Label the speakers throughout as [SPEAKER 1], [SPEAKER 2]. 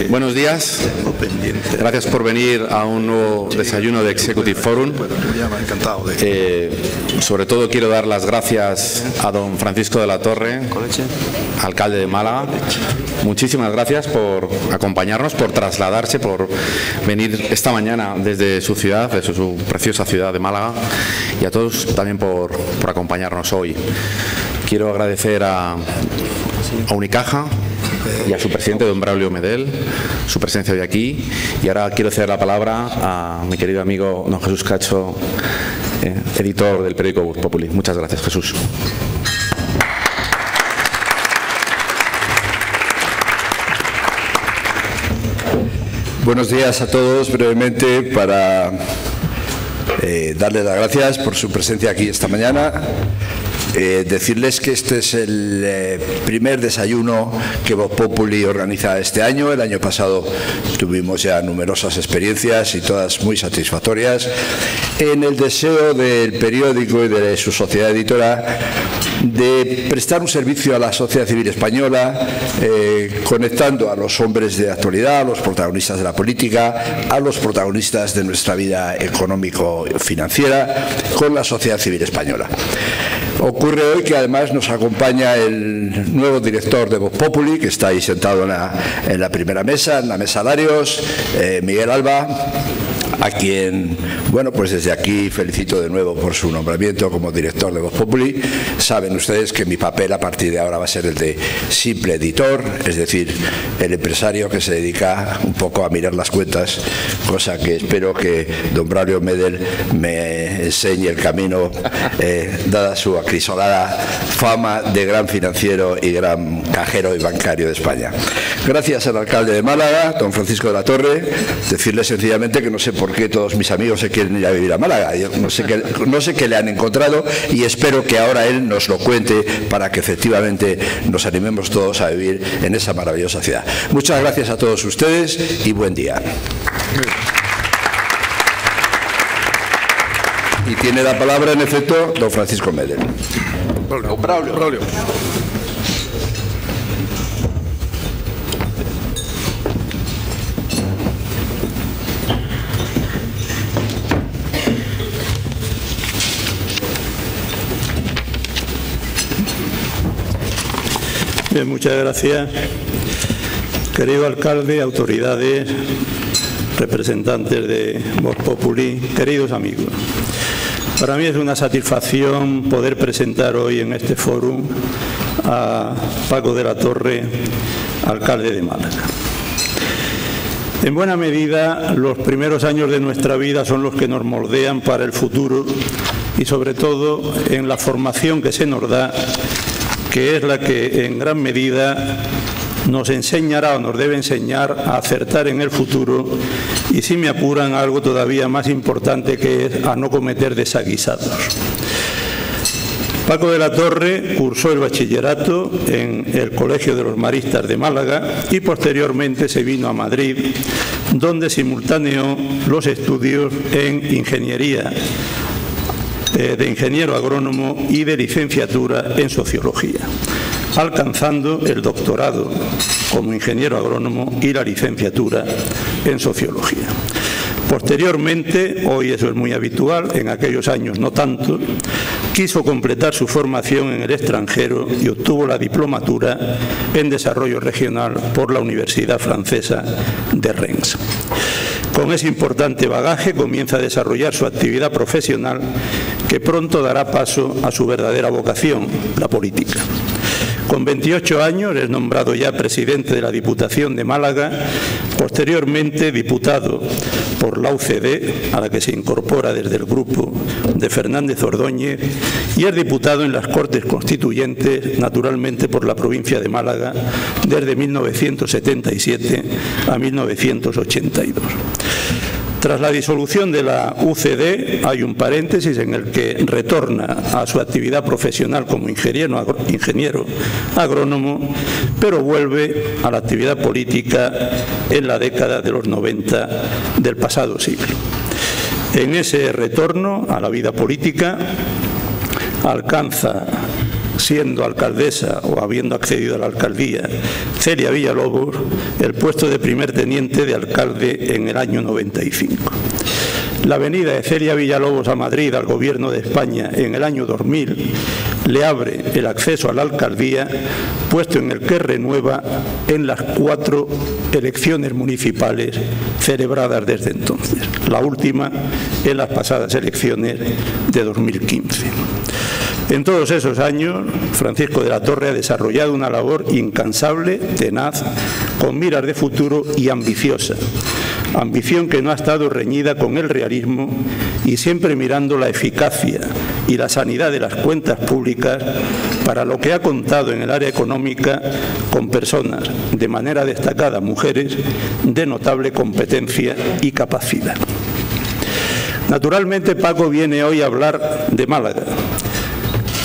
[SPEAKER 1] Buenos días. Gracias por venir a un nuevo desayuno de Executive Forum. Sobre todo quiero dar las gracias a don Francisco de la Torre, alcalde de Málaga. Muchísimas gracias por acompañarnos, por trasladarse, por venir esta mañana desde su ciudad, desde su preciosa ciudad de Málaga, y a todos también por acompañarnos hoy. Quiero agradecer a Unicaja y a su presidente, don Braulio Medel, su presencia hoy aquí. Y ahora quiero ceder la palabra a mi querido amigo don Jesús Cacho, editor del periódico Voz Populi. Muchas gracias, Jesús.
[SPEAKER 2] Buenos días a todos. Brevemente, para darles las gracias por su presencia aquí esta mañana. Decirles que este es el primer desayuno que Voz Populi organiza este año. El año pasado tuvimos ya numerosas experiencias y todas muy satisfactorias. En el deseo del periódico y de su sociedad editora de prestar un servicio a la sociedad civil española, conectando a los hombres de actualidad, a los protagonistas de la política, a los protagonistas de nuestra vida económico-financiera, con la sociedad civil española. Ocurre hoy que además nos acompaña el nuevo director de Voz Populi, que está ahí sentado en la primera mesa, en la mesa Larios, Miguel Alba, a quien, bueno, pues desde aquí felicito de nuevo por su nombramiento como director de Voz Populi. Saben ustedes que mi papel a partir de ahora va a ser el de simple editor, es decir, el empresario que se dedica un poco a mirar las cuentas, cosa que espero que don Braulio Medel me enseñe el camino, dada su acrisolada fama de gran financiero y gran cajero y bancario de España. Gracias al alcalde de Málaga, don Francisco de la Torre. Decirle sencillamente que no sé por qué todos mis amigos se quieren ir a vivir a Málaga. Yo no sé qué le han encontrado, y espero que ahora él nos lo cuente para que efectivamente nos animemos todos a vivir en esa maravillosa ciudad. Muchas gracias a todos ustedes y buen día. Y tiene la palabra, en efecto, don Francisco Medel.
[SPEAKER 3] Braulio.
[SPEAKER 4] Bien, muchas gracias. Querido alcalde, autoridades, representantes de Voz Populi, queridos amigos. Para mí es una satisfacción poder presentar hoy en este fórum a Paco de la Torre, alcalde de Málaga. En buena medida, los primeros años de nuestra vida son los que nos moldean para el futuro, y sobre todo en la formación que se nos da, que es la que en gran medida nos enseñará o nos debe enseñar a acertar en el futuro, y si me apuran, algo todavía más importante, que es a no cometer desaguisados. Paco de la Torre cursó el bachillerato en el Colegio de los Maristas de Málaga y posteriormente se vino a Madrid, donde simultaneó los estudios en ingeniería, de ingeniero agrónomo y de licenciatura en sociología, alcanzando el doctorado como ingeniero agrónomo y la licenciatura en sociología. Posteriormente, hoy eso es muy habitual, en aquellos años no tanto, quiso completar su formación en el extranjero y obtuvo la diplomatura en desarrollo regional por la Universidad Francesa de Rennes. Con ese importante bagaje comienza a desarrollar su actividad profesional, que pronto dará paso a su verdadera vocación, la política. Con 28 años es nombrado ya presidente de la Diputación de Málaga, posteriormente diputado por la UCD, a la que se incorpora desde el grupo de Fernández Ordóñez, y es diputado en las Cortes Constituyentes, naturalmente por la provincia de Málaga, desde 1977 a 1982. Tras la disolución de la UCD hay un paréntesis en el que retorna a su actividad profesional como ingeniero agrónomo, pero vuelve a la actividad política en la década de los 90 del pasado siglo. En ese retorno a la vida política alcanza siendo alcaldesa o habiendo accedido a la alcaldía Celia Villalobos, el puesto de primer teniente de alcalde en el año 95. La venida de Celia Villalobos a Madrid al Gobierno de España en el año 2000 le abre el acceso a la alcaldía, puesto en el que renueva en las 4 elecciones municipales celebradas desde entonces, la última en las pasadas elecciones de 2015. En todos esos años, Francisco de la Torre ha desarrollado una labor incansable, tenaz, con miras de futuro y ambiciosa. Ambición que no ha estado reñida con el realismo y siempre mirando la eficacia y la sanidad de las cuentas públicas, para lo que ha contado en el área económica con personas, de manera destacada mujeres, de notable competencia y capacidad. Naturalmente, Paco viene hoy a hablar de Málaga.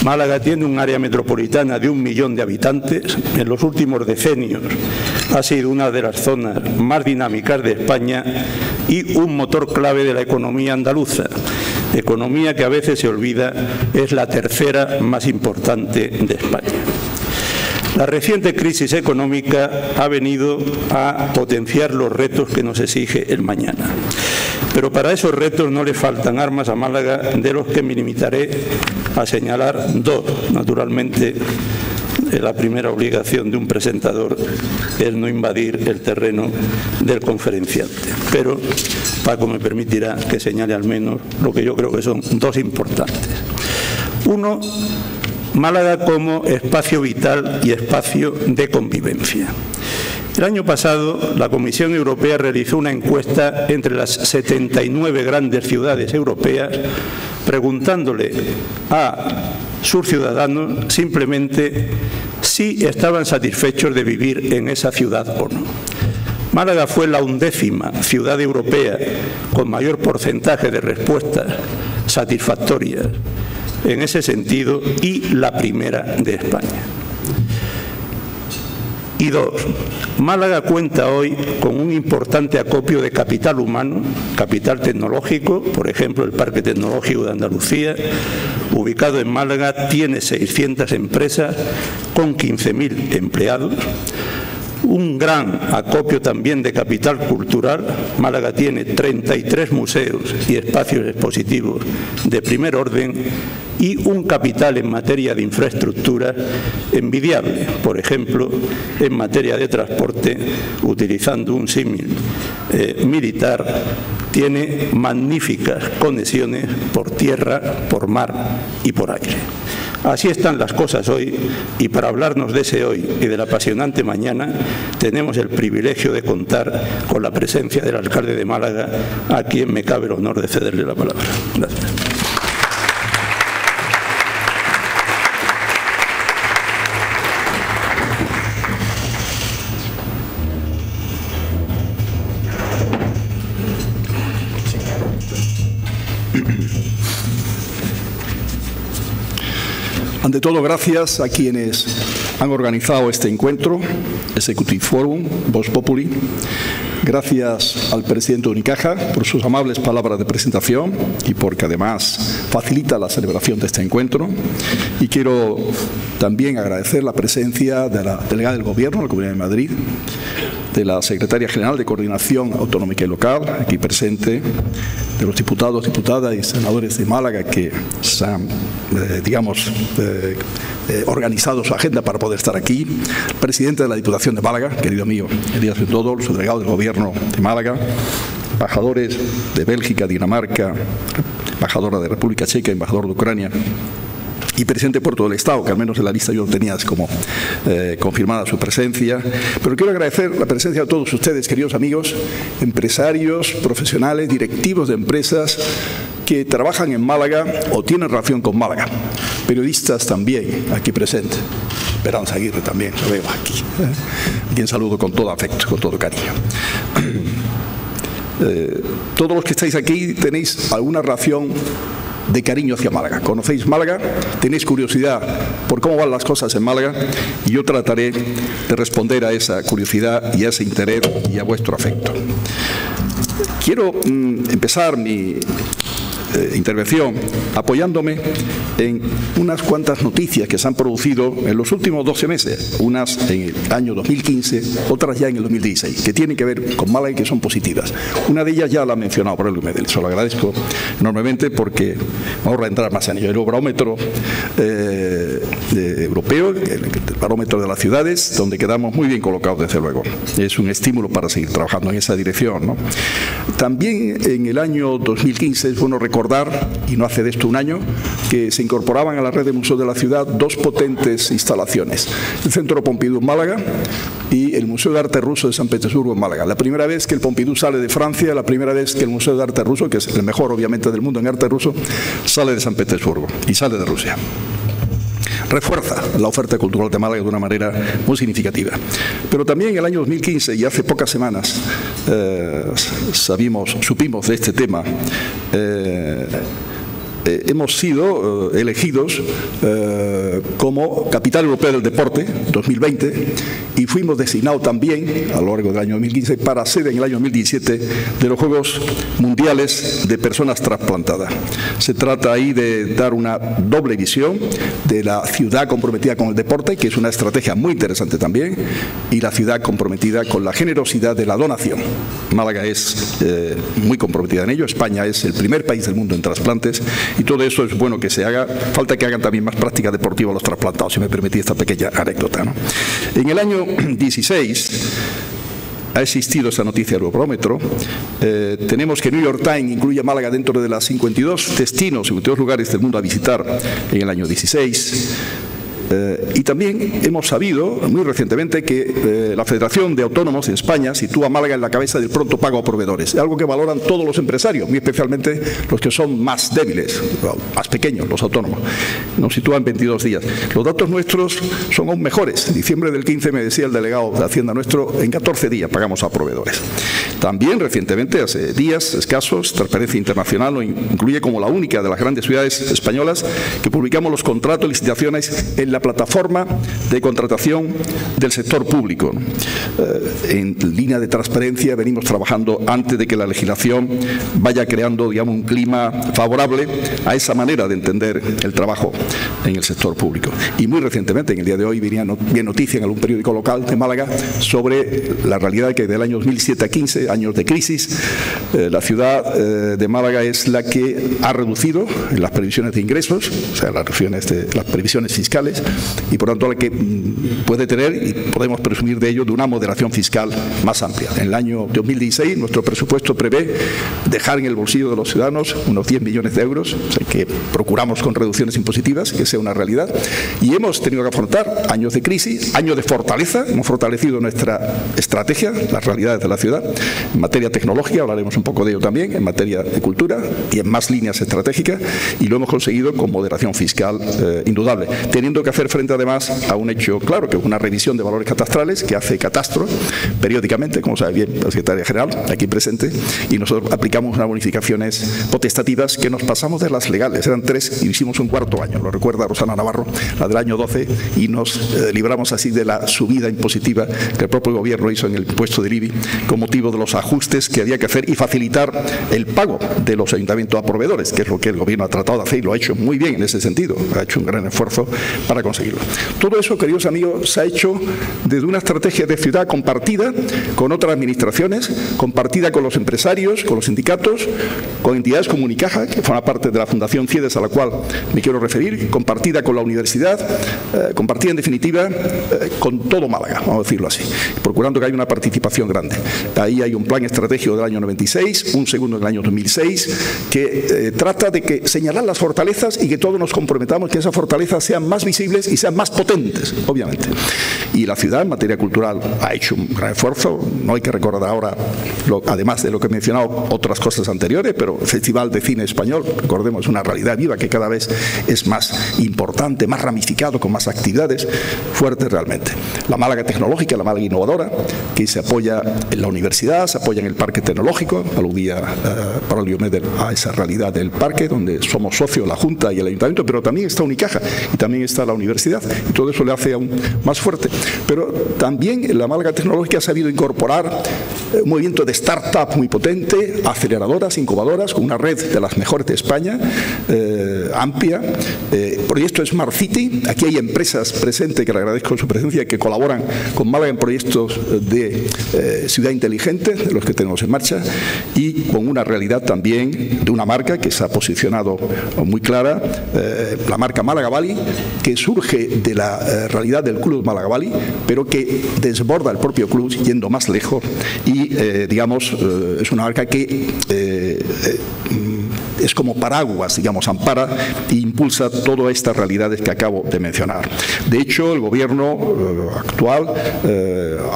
[SPEAKER 4] Málaga tiene un área metropolitana de 1 millón de habitantes. En los últimos decenios ha sido una de las zonas más dinámicas de España y un motor clave de la economía andaluza. Economía que a veces se olvida es la tercera más importante de España. La reciente crisis económica ha venido a potenciar los retos que nos exige el mañana. Pero para esos retos no le faltan armas a Málaga, de los que me limitaré a señalar 2. Naturalmente, la primera obligación de un presentador es no invadir el terreno del conferenciante. Pero Paco me permitirá que señale al menos lo que yo creo que son 2 importantes. 1, Málaga como espacio vital y espacio de convivencia. El año pasado, la Comisión Europea realizó una encuesta entre las 79 grandes ciudades europeas, preguntándole a sus ciudadanos simplemente si estaban satisfechos de vivir en esa ciudad o no. Málaga fue la 11ª ciudad europea con mayor porcentaje de respuestas satisfactorias en ese sentido y la primera de España. Y 2, Málaga cuenta hoy con un importante acopio de capital humano, capital tecnológico. Por ejemplo, el Parque Tecnológico de Andalucía, ubicado en Málaga, tiene 600 empresas con 15.000 empleados. Un gran acopio también de capital cultural. Málaga tiene 33 museos y espacios expositivos de primer orden y un capital en materia de infraestructura envidiable. Por ejemplo, en materia de transporte, utilizando un símil militar, tiene magníficas conexiones por tierra, por mar y por aire. Así están las cosas hoy, y para hablarnos de ese hoy y del apasionante mañana, tenemos el privilegio de contar con la presencia del alcalde de Málaga, a quien me cabe el honor de cederle la palabra. Gracias.
[SPEAKER 3] Ante todo, gracias a quienes han organizado este encuentro, Executive Forum, Vox Populi. Gracias al presidente de Unicaja por sus amables palabras de presentación y porque además facilita la celebración de este encuentro. Y quiero también agradecer la presencia de la delegada del Gobierno de la Comunidad de Madrid, de la Secretaria General de Coordinación Autonómica y Local, aquí presente, de los diputados, diputadas y senadores de Málaga que se han, organizado su agenda para poder estar aquí, el presidente de la Diputación de Málaga, querido amigo Elías Bendodo, su delegado del Gobierno de Málaga, embajadores de Bélgica, Dinamarca, embajadora de República Checa, embajador de Ucrania, y presidente por todo el Estado, que al menos en la lista yo lo tenía como confirmada su presencia. Pero quiero agradecer la presencia de todos ustedes, queridos amigos, empresarios, profesionales, directivos de empresas que trabajan en Málaga o tienen relación con Málaga. Periodistas también aquí presentes. Esperanza Aguirre también, lo veo aquí. A quien saludo con todo afecto, con todo cariño. Todos los que estáis aquí tenéis alguna relación de cariño hacia Málaga. Conocéis Málaga, tenéis curiosidad por cómo van las cosas en Málaga y yo trataré de responder a esa curiosidad y a ese interés y a vuestro afecto. Quiero empezar mi intervención apoyándome en unas cuantas noticias que se han producido en los últimos 12 meses, unas en el año 2015, otras ya en el 2016, que tienen que ver con Málaga y que son positivas. Una de ellas ya la ha mencionado Braulio Medel, se lo agradezco enormemente porque me ahorra entrar más en ello. El barómetro europeo, el barómetro de las ciudades, donde quedamos muy bien colocados, desde luego. Es un estímulo para seguir trabajando en esa dirección, ¿no? También en el año 2015 es bueno recordar, y no hace de esto un año, que se incorporaban a la red de museos de la ciudad dos potentes instalaciones: el Centro Pompidou en Málaga y el Museo de Arte Ruso de San Petersburgo en Málaga. La primera vez que el Pompidou sale de Francia, la primera vez que el Museo de Arte Ruso, que es el mejor obviamente del mundo en arte ruso, sale de San Petersburgo y sale de Rusia. Refuerza la oferta cultural de Málaga de una manera muy significativa. Pero también en el año 2015, y hace pocas semanas, supimos de este tema, hemos sido elegidos como Capital Europea del Deporte 2020 y fuimos designados también a lo largo del año 2015 para sede en el año 2017 de los Juegos Mundiales de Personas Trasplantadas. Se trata ahí de dar una doble visión de la ciudad comprometida con el deporte, que es una estrategia muy interesante también, y la ciudad comprometida con la generosidad de la donación. Málaga es muy comprometida en ello. España es el primer país del mundo en trasplantes y todo eso es bueno que se haga. Falta que hagan también más práctica deportiva los trasplantados, si me permitís esta pequeña anécdota, ¿no? En el año 16 ha existido esa noticia del Eurobarómetro. Tenemos que New York Times incluye a Málaga dentro de las 52 destinos, 52 lugares del mundo a visitar en el año 16. Y también hemos sabido muy recientemente que la Federación de Autónomos en España sitúa a Málaga en la cabeza del pronto pago a proveedores, algo que valoran todos los empresarios, muy especialmente los que son más débiles, más pequeños, los autónomos. Nos sitúan 22 días. Los datos nuestros son aún mejores. En diciembre del 15 me decía el delegado de Hacienda nuestro, en 14 días pagamos a proveedores. También recientemente, hace días escasos, Transparencia Internacional nos incluye como la única de las grandes ciudades españolas que publicamos los contratos y licitaciones en la plataforma de contratación del sector público. En línea de transparencia venimos trabajando antes de que la legislación vaya creando, digamos, un clima favorable a esa manera de entender el trabajo en el sector público. Y muy recientemente, en el día de hoy, venía noticia en algún periódico local de Málaga sobre la realidad que del año 2007 a 15, años de crisis, la ciudad de Málaga es la que ha reducido en las previsiones de ingresos, o sea, las previsiones fiscales, y por tanto la que puede tener, y podemos presumir de ello, de una moderación fiscal más amplia. En el año 2016 nuestro presupuesto prevé dejar en el bolsillo de los ciudadanos unos 10 millones de euros, o sea, que procuramos con reducciones impositivas que sea una realidad, y hemos tenido que afrontar años de crisis, años de fortaleza. Hemos fortalecido nuestra estrategia, las realidades de la ciudad, en materia tecnológica, hablaremos un poco de ello también, en materia de cultura y en más líneas estratégicas, y lo hemos conseguido con moderación fiscal indudable, teniendo que hacer frente además a un hecho claro, que es una revisión de valores catastrales que hace Catastro periódicamente, como sabe bien la secretaria general aquí presente, y nosotros aplicamos unas bonificaciones potestativas que nos pasamos de las legales. Eran 3 y hicimos un cuarto año, lo recuerda Rosana Navarro, la del año 12, y nos libramos así de la subida impositiva que el propio gobierno hizo en el impuesto del IBI con motivo de los ajustes que había que hacer y facilitar el pago de los ayuntamientos a proveedores, que es lo que el gobierno ha tratado de hacer y lo ha hecho muy bien en ese sentido, ha hecho un gran esfuerzo para conseguirlo. Todo eso, queridos amigos, se ha hecho desde una estrategia de ciudad compartida con otras administraciones, compartida con los empresarios, con los sindicatos, con entidades como Unicaja, que forma parte de la Fundación CIEDES a la cual me quiero referir, compartida con la universidad, compartida en definitiva con todo Málaga, vamos a decirlo así, procurando que haya una participación grande. Ahí hay un plan estratégico del año 96, un segundo del año 2006, que trata de que señalar las fortalezas y que todos nos comprometamos que esas fortalezas sean más visibles y sean más potentes, obviamente. Y la ciudad en materia cultural ha hecho un gran esfuerzo. No hay que recordar ahora, además de lo que he mencionado, otras cosas anteriores, pero el Festival de Cine Español, recordemos, es una realidad viva que cada vez es más importante, más ramificado, con más actividades fuertes realmente. La Málaga tecnológica, la Málaga innovadora, que se apoya en la universidad, se apoya en el parque tecnológico, aludía Braulio Medel a esa realidad del parque, donde somos socios la Junta y el Ayuntamiento, pero también está Unicaja y también está la universidad, y todo eso le hace aún más fuerte. Pero también la Málaga tecnológica ha sabido incorporar un movimiento de startup muy potente, aceleradoras, incubadoras, con una red de las mejores de España, amplia. Proyecto Smart City, aquí hay empresas presentes que le agradezco su presencia, que colaboran con Málaga en proyectos de ciudad inteligente, de los que tenemos en marcha, y con una realidad también de una marca que se ha posicionado muy clara, la marca Málaga Valley, que surge de la realidad del Club Málaga Valley, pero que desborda el propio club yendo más lejos y, digamos, es una marca que es como paraguas, digamos, ampara e impulsa todas estas realidades que acabo de mencionar. De hecho, el gobierno actual,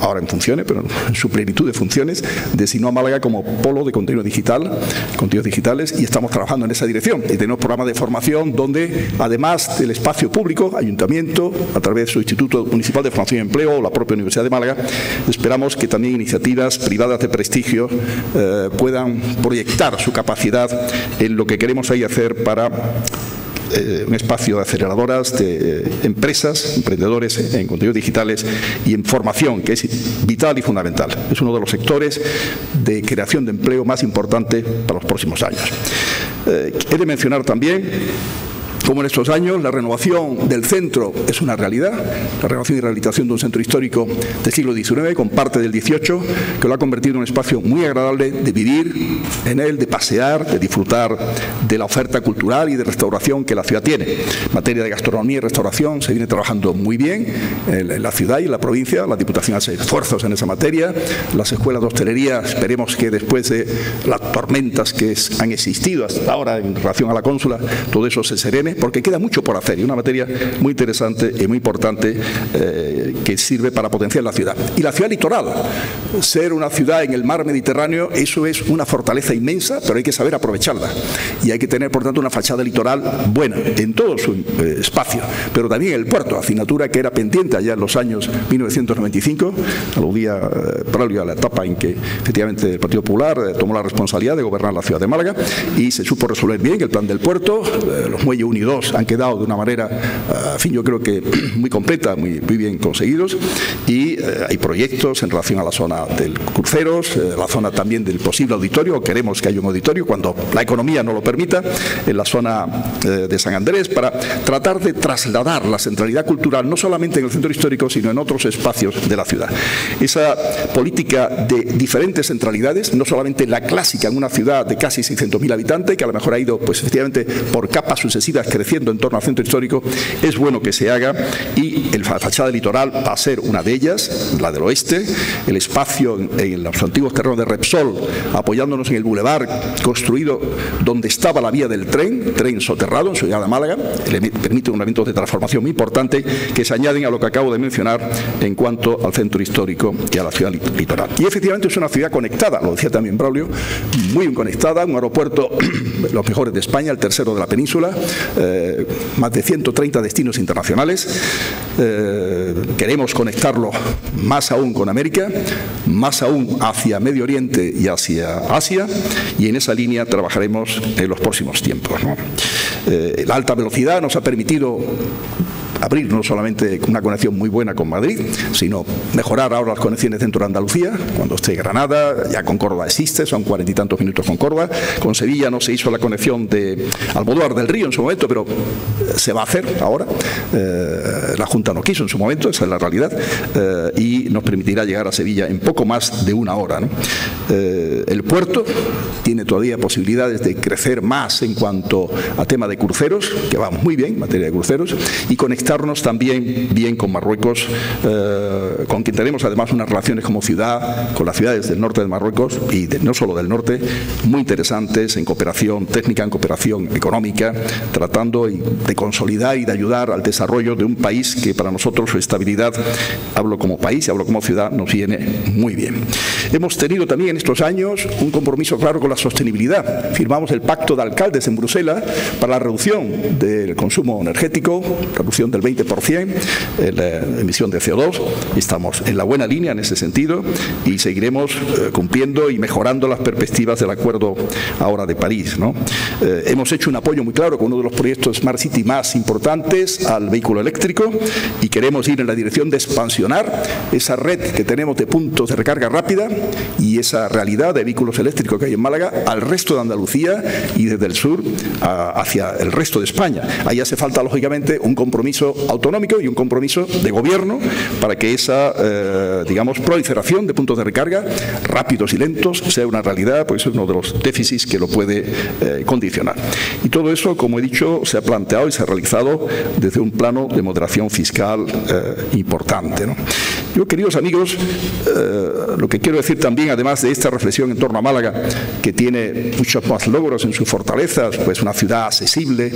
[SPEAKER 3] ahora en funciones, pero en su plenitud de funciones, designó a Málaga como polo de contenidos digitales, y estamos trabajando en esa dirección. Y tenemos programas de formación donde, además del espacio público, ayuntamiento, a través de su Instituto Municipal de Formación y Empleo o la propia Universidad de Málaga, esperamos que también iniciativas privadas de prestigio puedan proyectar su capacidad en lo que queremos ahí hacer para un espacio de aceleradoras, de empresas, emprendedores en contenidos digitales y en formación, que es vital y fundamental. Es uno de los sectores de creación de empleo más importante para los próximos años. He de mencionar también, como en estos años, la renovación del centro es una realidad, la renovación y rehabilitación de un centro histórico del siglo XIX con parte del XVIII, que lo ha convertido en un espacio muy agradable de vivir en él, de pasear, de disfrutar de la oferta cultural y de restauración que la ciudad tiene. En materia de gastronomía y restauración se viene trabajando muy bien en la ciudad y en la provincia. La Diputación hace esfuerzos en esa materia. Las escuelas de hostelería, esperemos que después de las tormentas que han existido hasta ahora en relación a la cónsula, todo eso se serene, porque queda mucho por hacer y una materia muy interesante y muy importante que sirve para potenciar la ciudad. Y la ciudad litoral, ser una ciudad en el mar Mediterráneo, eso es una fortaleza inmensa, pero hay que saber aprovecharla. Y hay que tener, por tanto, una fachada litoral buena en todo su espacio, pero también el puerto, asignatura que era pendiente allá en los años 1995, aludía previo a la etapa en que efectivamente el Partido Popular tomó la responsabilidad de gobernar la ciudad de Málaga y se supo resolver bien el plan del puerto, los muelles 1 y 2 han quedado de una manera, en fin, yo creo que muy completa, muy bien conseguidos, y hay proyectos en relación a la zona del cruceros, la zona también del posible auditorio, queremos que haya un auditorio cuando la economía no lo permita, en la zona de San Andrés, para tratar de trasladar la centralidad cultural no solamente en el centro histórico, sino en otros espacios de la ciudad. Esa política de diferentes centralidades, no solamente la clásica en una ciudad de casi 600.000 habitantes, que a lo mejor ha ido, pues efectivamente, por capas sucesivas creciendo en torno al centro histórico, es bueno que se haga, y la fachada litoral va a ser una de ellas, la del oeste, el espacio en los antiguos terrenos de Repsol, apoyándonos en el bulevar construido donde estaba la vía del tren soterrado en Ciudad de Málaga, le permite un elemento de transformación muy importante que se añaden a lo que acabo de mencionar en cuanto al centro histórico y a la ciudad litoral. Y efectivamente es una ciudad conectada, lo decía también Braulio, muy bien conectada, un aeropuerto los mejores de España, el tercero de la península, más de 130 destinos internacionales. Queremos conectarlo más aún con América, más aún hacia Medio Oriente y hacia Asia, y en esa línea trabajaremos en los próximos tiempos, ¿no? La alta velocidad nos ha permitido abrir no solamente una conexión muy buena con Madrid, sino mejorar ahora las conexiones dentro de Andalucía, cuando esté Granada, ya con Córdoba existe, son 40 y tantos minutos con Córdoba, con Sevilla no se hizo la conexión de Almodóvar del Río en su momento, pero se va a hacer ahora, la Junta no quiso en su momento, esa es la realidad, y nos permitirá llegar a Sevilla en poco más de una hora, ¿no? El puerto tiene todavía posibilidades de crecer más en cuanto a tema de cruceros, que va muy bien en materia de cruceros, y conectarnos también bien con Marruecos, con quien tenemos además unas relaciones como ciudad, con las ciudades del norte de Marruecos, y no solo del norte, muy interesantes en cooperación técnica, en cooperación económica, tratando de consolidar y de ayudar al desarrollo de un país que para nosotros su estabilidad, hablo como país y hablo como ciudad, nos viene muy bien. Hemos tenido también en estos años un compromiso claro con la sostenibilidad. Firmamos el Pacto de Alcaldes en Bruselas para la reducción del consumo energético, reducción del del 20% en la emisión de CO2. Estamos en la buena línea en ese sentido y seguiremos cumpliendo y mejorando las perspectivas del acuerdo ahora de París, ¿no? Hemos hecho un apoyo muy claro con uno de los proyectos Smart City más importantes al vehículo eléctrico y queremos ir en la dirección de expansionar esa red que tenemos de puntos de recarga rápida y esa realidad de vehículos eléctricos que hay en Málaga al resto de Andalucía y desde el sur hacia el resto de España. Ahí hace falta, lógicamente, un compromiso autonómico y un compromiso de gobierno para que esa, digamos, proliferación de puntos de recarga rápidos y lentos sea una realidad, porque eso es uno de los déficits que lo puede condicionar. Y todo eso, como he dicho, se ha planteado y se ha realizado desde un plano de moderación fiscal importante, ¿no? Yo, queridos amigos, lo que quiero decir también, además de esta reflexión en torno a Málaga, que tiene muchos más logros en sus fortalezas, pues una ciudad accesible,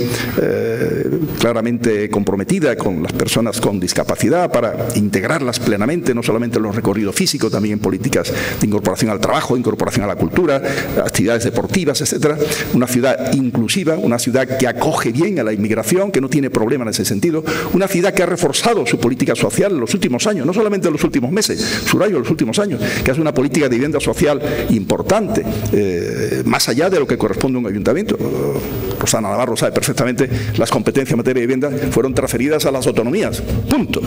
[SPEAKER 3] claramente comprometida con las personas con discapacidad para integrarlas plenamente, no solamente en los recorridos físicos, también en políticas de incorporación al trabajo, incorporación a la cultura, actividades deportivas, etcétera. Una ciudad inclusiva, una ciudad que acoge bien a la inmigración, que no tiene problema en ese sentido, una ciudad que ha reforzado su política social en los últimos años, no solamente en los últimos meses, subrayo en los últimos años, que hace una política de vivienda social importante, más allá de lo que corresponde a un ayuntamiento. Rosana Navarro sabe perfectamente, las competencias en materia de vivienda fueron transferidas a las autonomías, punto.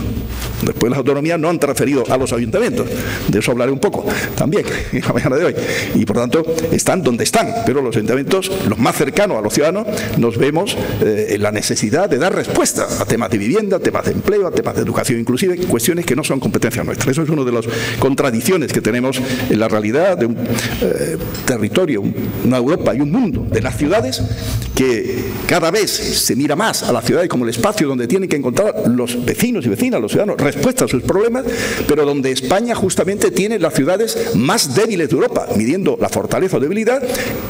[SPEAKER 3] Después las autonomías no han transferido a los ayuntamientos, de eso hablaré un poco también en la mañana de hoy, y por tanto están donde están, pero los ayuntamientos, los más cercanos a los ciudadanos, nos vemos en la necesidad de dar respuesta a temas de vivienda, a temas de empleo, a temas de educación inclusive, cuestiones que no son competencia nuestra. Eso es una de las contradicciones que tenemos en la realidad de un territorio, una Europa y un mundo de las ciudades, que cada vez se mira más a las ciudades como el espacio donde tienen que encontrar los vecinos y vecinas, los ciudadanos, respuesta a sus problemas, pero donde España justamente tiene las ciudades más débiles de Europa, midiendo la fortaleza o debilidad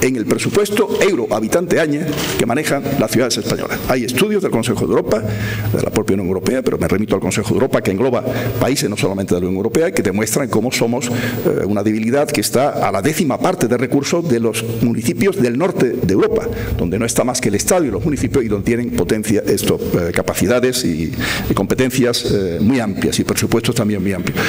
[SPEAKER 3] en el presupuesto euro habitante año que manejan las ciudades españolas. Hay estudios del Consejo de Europa, de la propia Unión Europea, pero me remito al Consejo de Europa, que engloba países no solamente de la Unión Europea, que demuestran cómo somos una debilidad que está a la 10ª parte de recursos de los municipios del norte de Europa, donde no está más que el Estado y los municipios, y donde tienen potencia, capacidades y competencias muy amplias y presupuestos también muy amplios.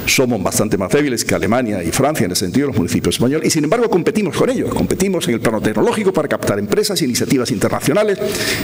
[SPEAKER 3] Somos bastante más débiles que Alemania y Francia en ese sentido, los municipios españoles, y sin embargo competimos con ellos, competimos en el plano tecnológico para captar empresas, iniciativas internacionales.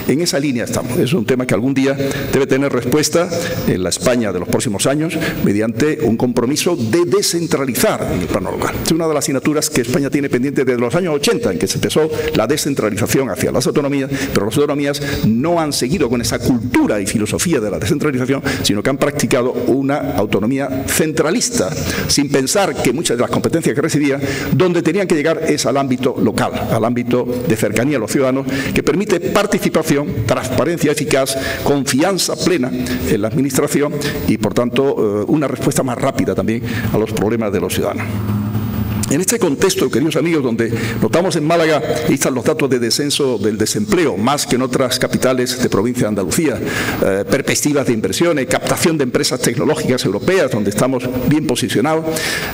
[SPEAKER 3] En esa línea estamos. Es un tema que algún día debe tener respuesta en la España de los próximos años mediante un compromiso de descentralizar en el plano local. Es una de las asignaturas que España tiene pendiente desde los años 80, en que se empezó la descentralización hacia las autonomías, pero las autonomías no han seguido con esa cultura y filosofía de la descentralización, sino que han practicado una autonomía centralista, sin pensar que muchas de las competencias que recibían, donde tenían que llegar es al ámbito local, al ámbito de cercanía a los ciudadanos, que permite participación, transparencia eficaz, confianza plena en la administración y, por tanto, una respuesta más rápida también a los problemas de los ciudadanos. En este contexto, queridos amigos, donde notamos en Málaga, ahí están los datos de descenso del desempleo, más que en otras capitales de provincia de Andalucía, perspectivas de inversiones, captación de empresas tecnológicas europeas, donde estamos bien posicionados,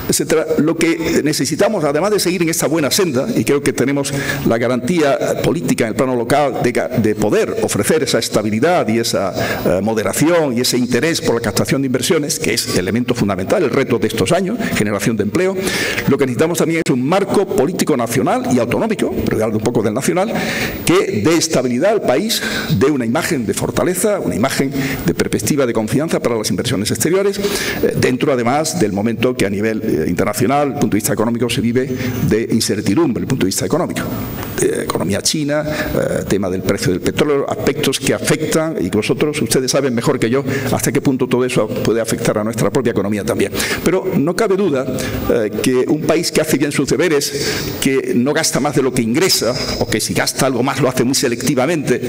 [SPEAKER 3] etcétera. Lo que necesitamos, además de seguir en esta buena senda, y creo que tenemos la garantía política en el plano local de poder ofrecer esa estabilidad y esa moderación y ese interés por la captación de inversiones, que es el elemento fundamental, el reto de estos años, generación de empleo, lo que necesitamos también es un marco político nacional y autonómico, pero de un poco del nacional, que dé estabilidad al país, dé una imagen de fortaleza, una imagen de perspectiva de confianza para las inversiones exteriores, dentro además del momento que a nivel internacional, desde el punto de vista económico, se vive de incertidumbre, desde el punto de vista económico. Economía china, tema del precio del petróleo, aspectos que afectan, y que vosotros, ustedes saben mejor que yo hasta qué punto todo eso puede afectar a nuestra propia economía también. Pero no cabe duda que un país que hace bien sus deberes, que no gasta más de lo que ingresa, o que si gasta algo más lo hace muy selectivamente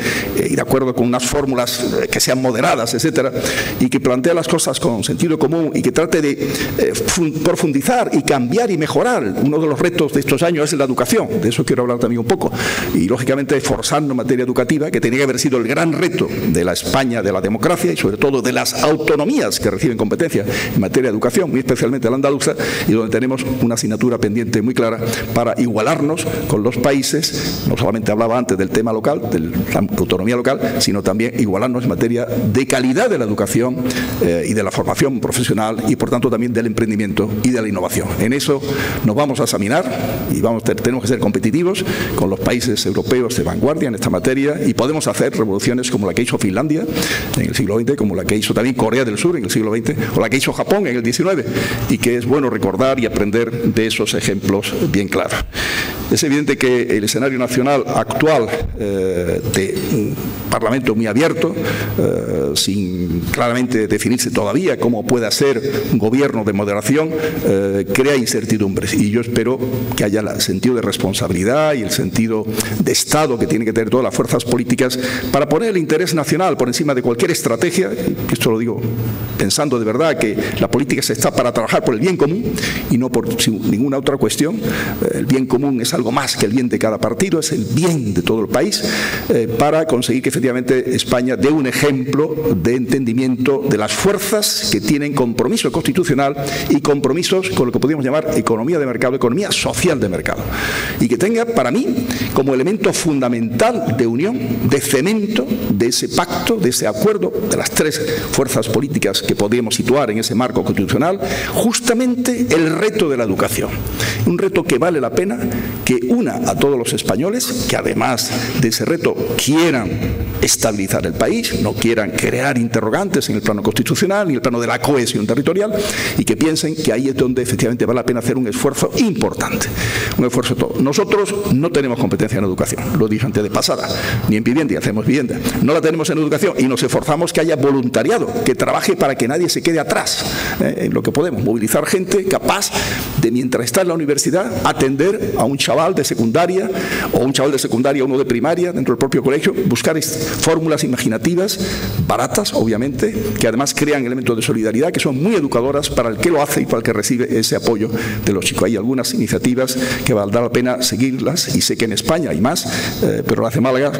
[SPEAKER 3] y de acuerdo con unas fórmulas que sean moderadas, etcétera, y que plantea las cosas con sentido común y que trate de profundizar y cambiar y mejorar. Uno de los retos de estos años es la educación, de eso quiero hablar también un poco, y lógicamente esforzarnos en materia educativa, que tenía que haber sido el gran reto de la España de la democracia y sobre todo de las autonomías que reciben competencia en materia de educación, muy especialmente la andaluza, y donde tenemos una asignatura una pendiente muy clara para igualarnos con los países. No solamente hablaba antes del tema local, de la autonomía local, sino también igualarnos en materia de calidad de la educación y de la formación profesional, y por tanto también del emprendimiento y de la innovación. En eso nos vamos a examinar y tenemos que ser competitivos con los países europeos de vanguardia en esta materia, y podemos hacer revoluciones como la que hizo Finlandia en el siglo XX, como la que hizo también Corea del Sur en el siglo XX, o la que hizo Japón en el XIX, y que es bueno recordar y aprender de esos ejemplos bien claros. Es evidente que el escenario nacional actual de un Parlamento muy abierto, sin claramente definirse todavía cómo pueda ser un gobierno de moderación, crea incertidumbres, y yo espero que haya el sentido de responsabilidad y el sentido de Estado que tienen que tener todas las fuerzas políticas para poner el interés nacional por encima de cualquier estrategia. Esto lo digo pensando de verdad que la política se está para trabajar por el bien común y no por ninguna otra cuestión. El bien común es algo más que el bien de cada partido, es el bien de todo el país, para conseguir que efectivamente España dé un ejemplo de entendimiento de las fuerzas que tienen compromiso constitucional y compromisos con lo que podríamos llamar economía de mercado, economía social de mercado, y que tenga para mí como elemento fundamental de unión, de cemento de ese pacto, de ese acuerdo de las tres fuerzas políticas que podríamos situar en ese marco constitucional, justamente el reto de la educación. Un reto que vale la pena que una a todos los españoles, que además de ese reto quieran estabilizar el país, no quieran crear interrogantes en el plano constitucional ni en el plano de la cohesión territorial, y que piensen que ahí es donde efectivamente vale la pena hacer un esfuerzo importante, un esfuerzo todo. Nosotros no tenemos competencia en educación, lo dije antes de pasada, ni en vivienda, y hacemos vivienda. No la tenemos en educación, y nos esforzamos que haya voluntariado, que trabaje para que nadie se quede atrás, en lo que podemos, movilizar gente capaz de, mientras está en la universidad, atender a un chaval de secundaria, o un chaval de secundaria, uno de primaria, dentro del propio colegio, buscar fórmulas imaginativas, baratas, obviamente, que además crean elementos de solidaridad, que son muy educadoras para el que lo hace y para el que recibe ese apoyo de los chicos. Hay algunas iniciativas que valdrá la pena seguirlas, y sé que en España hay más, pero la de Málaga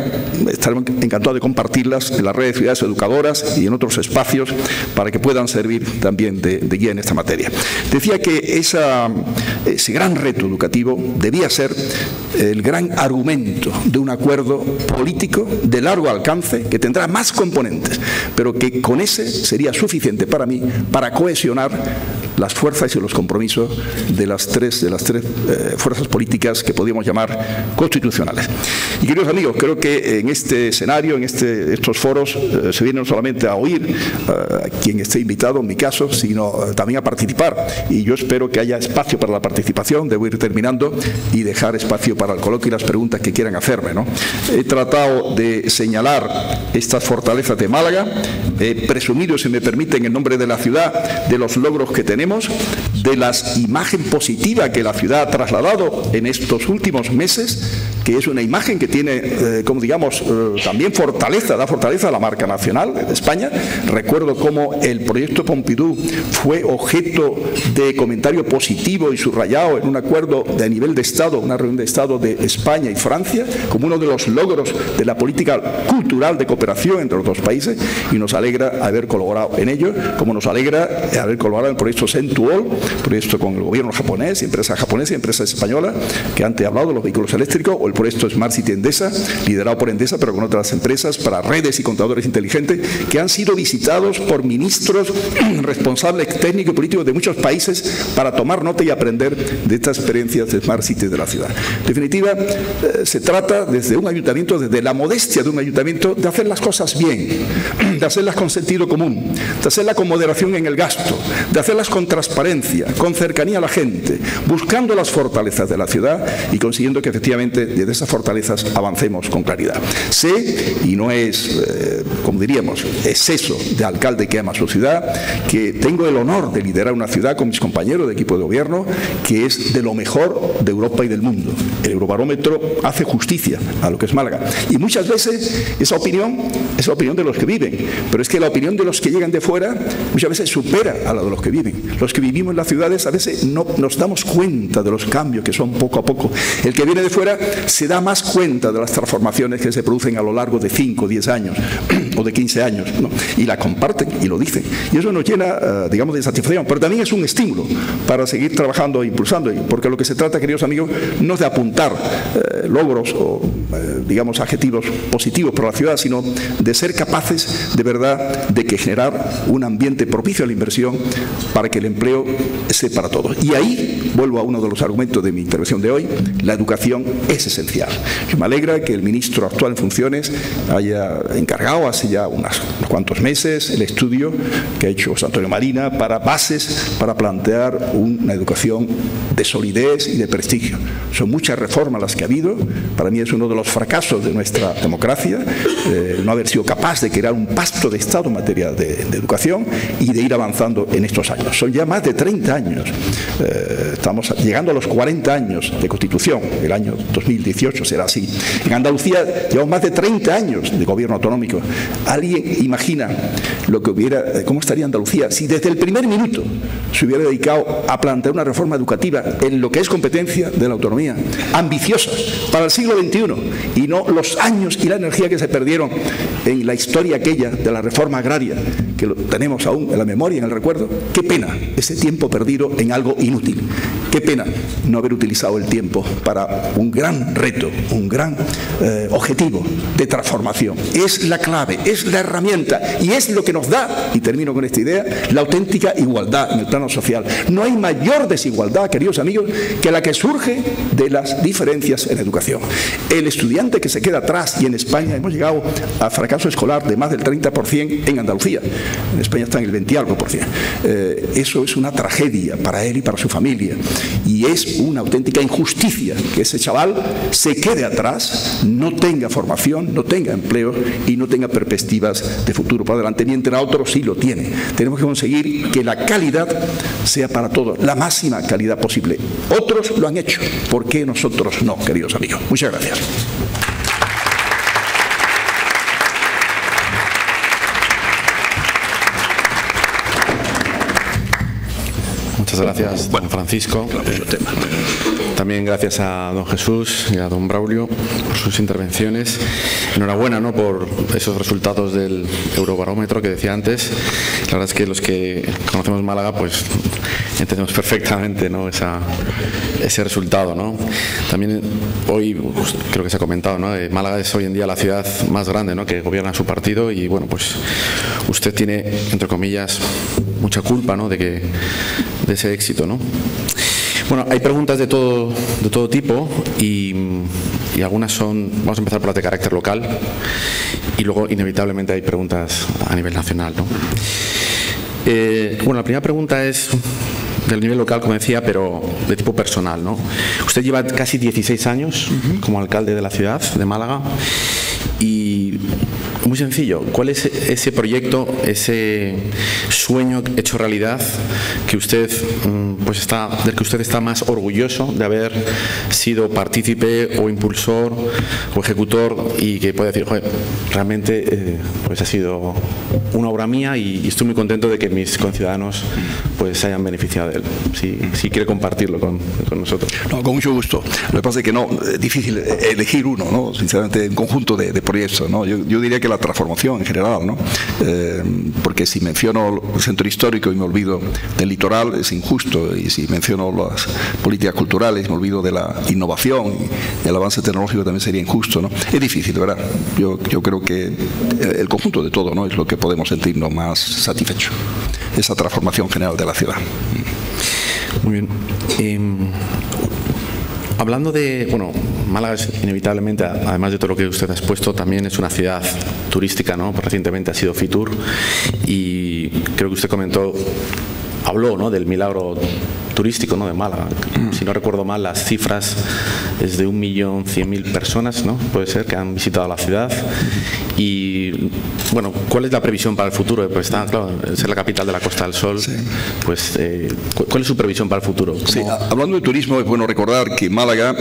[SPEAKER 3] estaremos encantados de compartirlas en la red de ciudades educadoras y en otros espacios para que puedan servir también de guía en esta materia. Decía que ese gran reto educativo debía ser el gran argumento de un acuerdo político de largo alcance que tendrá más componentes, pero que con ese sería suficiente para mí para cohesionar las fuerzas y los compromisos de las tres fuerzas políticas que podríamos llamar constitucionales. Y queridos amigos, creo que en este escenario, en estos foros, se viene no solamente a oír a quien esté invitado, en mi caso, sino también a participar, y yo espero que haya espacio para la participación. Debo ir terminando y dejar espacio para el coloquio y las preguntas que quieran hacerme, ¿no? He tratado de señalar estas fortalezas de Málaga, he presumido, si me permiten, en nombre de la ciudad, de los logros que tenemos, de la imagen positiva que la ciudad ha trasladado en estos últimos meses, que es una imagen que tiene, como digamos, también fortaleza, da fortaleza a la marca nacional de España. Recuerdo cómo el proyecto Pompidou fue objeto de comentario positivo y subrayado en un acuerdo de nivel de Estado, una reunión de Estado de España y Francia, como uno de los logros de la política cultural de cooperación entre los dos países, y nos alegra haber colaborado en ello, como nos alegra haber colaborado en el proyecto Sentuol, proyecto con el gobierno japonés, empresas japonesas y empresas españolas, que antes he hablado, de los vehículos eléctricos, o el proyecto Smart City Endesa, liderado por Endesa, pero con otras empresas, para redes y contadores inteligentes, que han sido visitados por ministros responsables técnicos y políticos de muchos países para tomar nota y aprender de estas experiencias de Smart City de la ciudad. En definitiva, se trata desde un ayuntamiento, desde la modestia de un ayuntamiento, de hacer las cosas bien, de hacerlas con sentido común, de hacerlas con moderación en el gasto, de hacerlas con transparencia, con cercanía a la gente, buscando las fortalezas de la ciudad y consiguiendo que efectivamente desde esas fortalezas avancemos con claridad. Sé, y no es, como diríamos, exceso de alcalde que ama su ciudad, que tengo el honor de liderar una ciudad con mis compañeros de equipo de gobierno que es de lo mejor de Europa y del mundo. El Eurobarómetro hace justicia a lo que es Málaga. Y muchas veces esa opinión es la opinión de los que viven, pero es que la opinión de los que llegan de fuera muchas veces supera a la de los que viven. Los que vivimos en las ciudades a veces no nos damos cuenta de los cambios que son poco a poco. El que viene de fuera se da más cuenta de las transformaciones que se producen a lo largo de 5 o 10 años o de 15 años, ¿no? Y la comparten y lo dicen. Y eso nos llena, digamos, de satisfacción, pero también es un estímulo para seguir trabajando e impulsando, porque lo que se trata, queridos amigos, no es de apuntar logros o, digamos, adjetivos positivos para la ciudad, sino de ser capaces de verdad de que generar un ambiente propicio a la inversión para que el empleo sea para todos. Y ahí vuelvo a uno de los argumentos de mi intervención de hoy: la educación es esencial. Yo me alegra que el ministro actual en funciones haya encargado hace ya unos cuantos meses el estudio que ha hecho José Antonio Marina para bases para plantear una educación de solidez y de prestigio. Son muchas reformas las que ha habido. Para mí es uno de los fracasos de nuestra democracia no haber sido capaz de crear un pacto de Estado en materia de educación y de ir avanzando en estos años. Son ya más de 30 años. Estamos llegando a los 40 años de Constitución. El año 2018 será así. En Andalucía llevamos más de 30 años de gobierno autonómico. ¿Alguien imagina cómo estaría Andalucía si desde el primer minuto se hubiera dedicado a plantear una reforma educativa en lo que es competencia de la autonomía, ambiciosa para el siglo XXI, y no los años y la energía que se perdieron en la historia aquella de la reforma agraria, que lo tenemos aún en la memoria, en el recuerdo? Qué pena ese tiempo perdido en algo inútil. Qué pena no haber utilizado el tiempo para un gran reto, un gran objetivo de transformación. Es la clave, es la herramienta y es lo que nos da, y termino con esta idea, la auténtica igualdad en el plano social. No hay mayor desigualdad, queridos amigos, que la que surge de las diferencias en educación. El estudiante que se queda atrás, y en España hemos llegado a fracaso escolar de más del 30% en Andalucía. En España está en el 20 y algo %. Eso es una tragedia para él y para su familia. Y es una auténtica injusticia que ese chaval se quede atrás, no tenga formación, no tenga empleo y no tenga perspectivas de futuro para adelante, mientras otros sí lo tienen. Tenemos que conseguir que la calidad sea para todos, la máxima calidad posible. Otros lo han hecho, ¿por qué nosotros no, queridos amigos? Muchas gracias.
[SPEAKER 1] Muchas gracias, don Francisco. También gracias a don Jesús y a don Braulio por sus intervenciones. Enhorabuena, ¿no?, por esos resultados del Eurobarómetro que decía antes. La verdad es que los que conocemos Málaga, pues entendemos perfectamente, ¿no?, ese resultado, ¿no? También hoy, pues, creo que se ha comentado, ¿no?, Málaga es hoy en día la ciudad más grande, ¿no?, que gobierna su partido, y bueno, pues usted tiene, entre comillas, mucha culpa, ¿no?, de ese éxito, ¿no? Bueno, hay preguntas de todo tipo y algunas son, vamos a empezar por las de carácter local, y luego inevitablemente hay preguntas a nivel nacional, ¿no? Bueno, la primera pregunta es del nivel local, como decía, pero de tipo personal, ¿no? Usted lleva casi 16 años como alcalde de la ciudad de Málaga, y muy sencillo, ¿cuál es ese proyecto, ese sueño hecho realidad que usted, del que usted está más orgulloso de haber sido partícipe o impulsor o ejecutor, y que puede decir, joder, realmente pues ha sido una obra mía y estoy muy contento de que mis conciudadanos pues se hayan beneficiado de él? Si quiere compartirlo con nosotros.
[SPEAKER 3] No, con mucho gusto. Lo que pasa es que no, es difícil elegir uno, ¿no? Sinceramente, un conjunto de proyectos, ¿no? Yo diría que la transformación en general, ¿no? Porque si menciono el centro histórico y me olvido del litoral, es injusto, y si menciono las políticas culturales y me olvido de la innovación y el avance tecnológico, también sería injusto, ¿no? Es difícil, ¿verdad? Yo creo que el conjunto de todo, ¿no?, es lo que podemos sentirnos más satisfechos, esa transformación general de la ciudad.
[SPEAKER 1] Muy bien. Hablando de, bueno, Málaga es inevitablemente, además de todo lo que usted ha expuesto, también es una ciudad turística, ¿no? Recientemente ha sido Fitur, y creo que usted habló, ¿no?, del milagro turístico, ¿no?, de Málaga. Si no recuerdo mal, las cifras es de 1.100.000 personas, ¿no?, puede ser, que han visitado la ciudad. Y bueno, ¿cuál es la previsión para el futuro? Pues está, claro, ser la capital de la Costa del Sol. Sí. Pues, ¿cuál es su previsión para el futuro?
[SPEAKER 3] Sí, hablando de turismo, es bueno recordar que Málaga,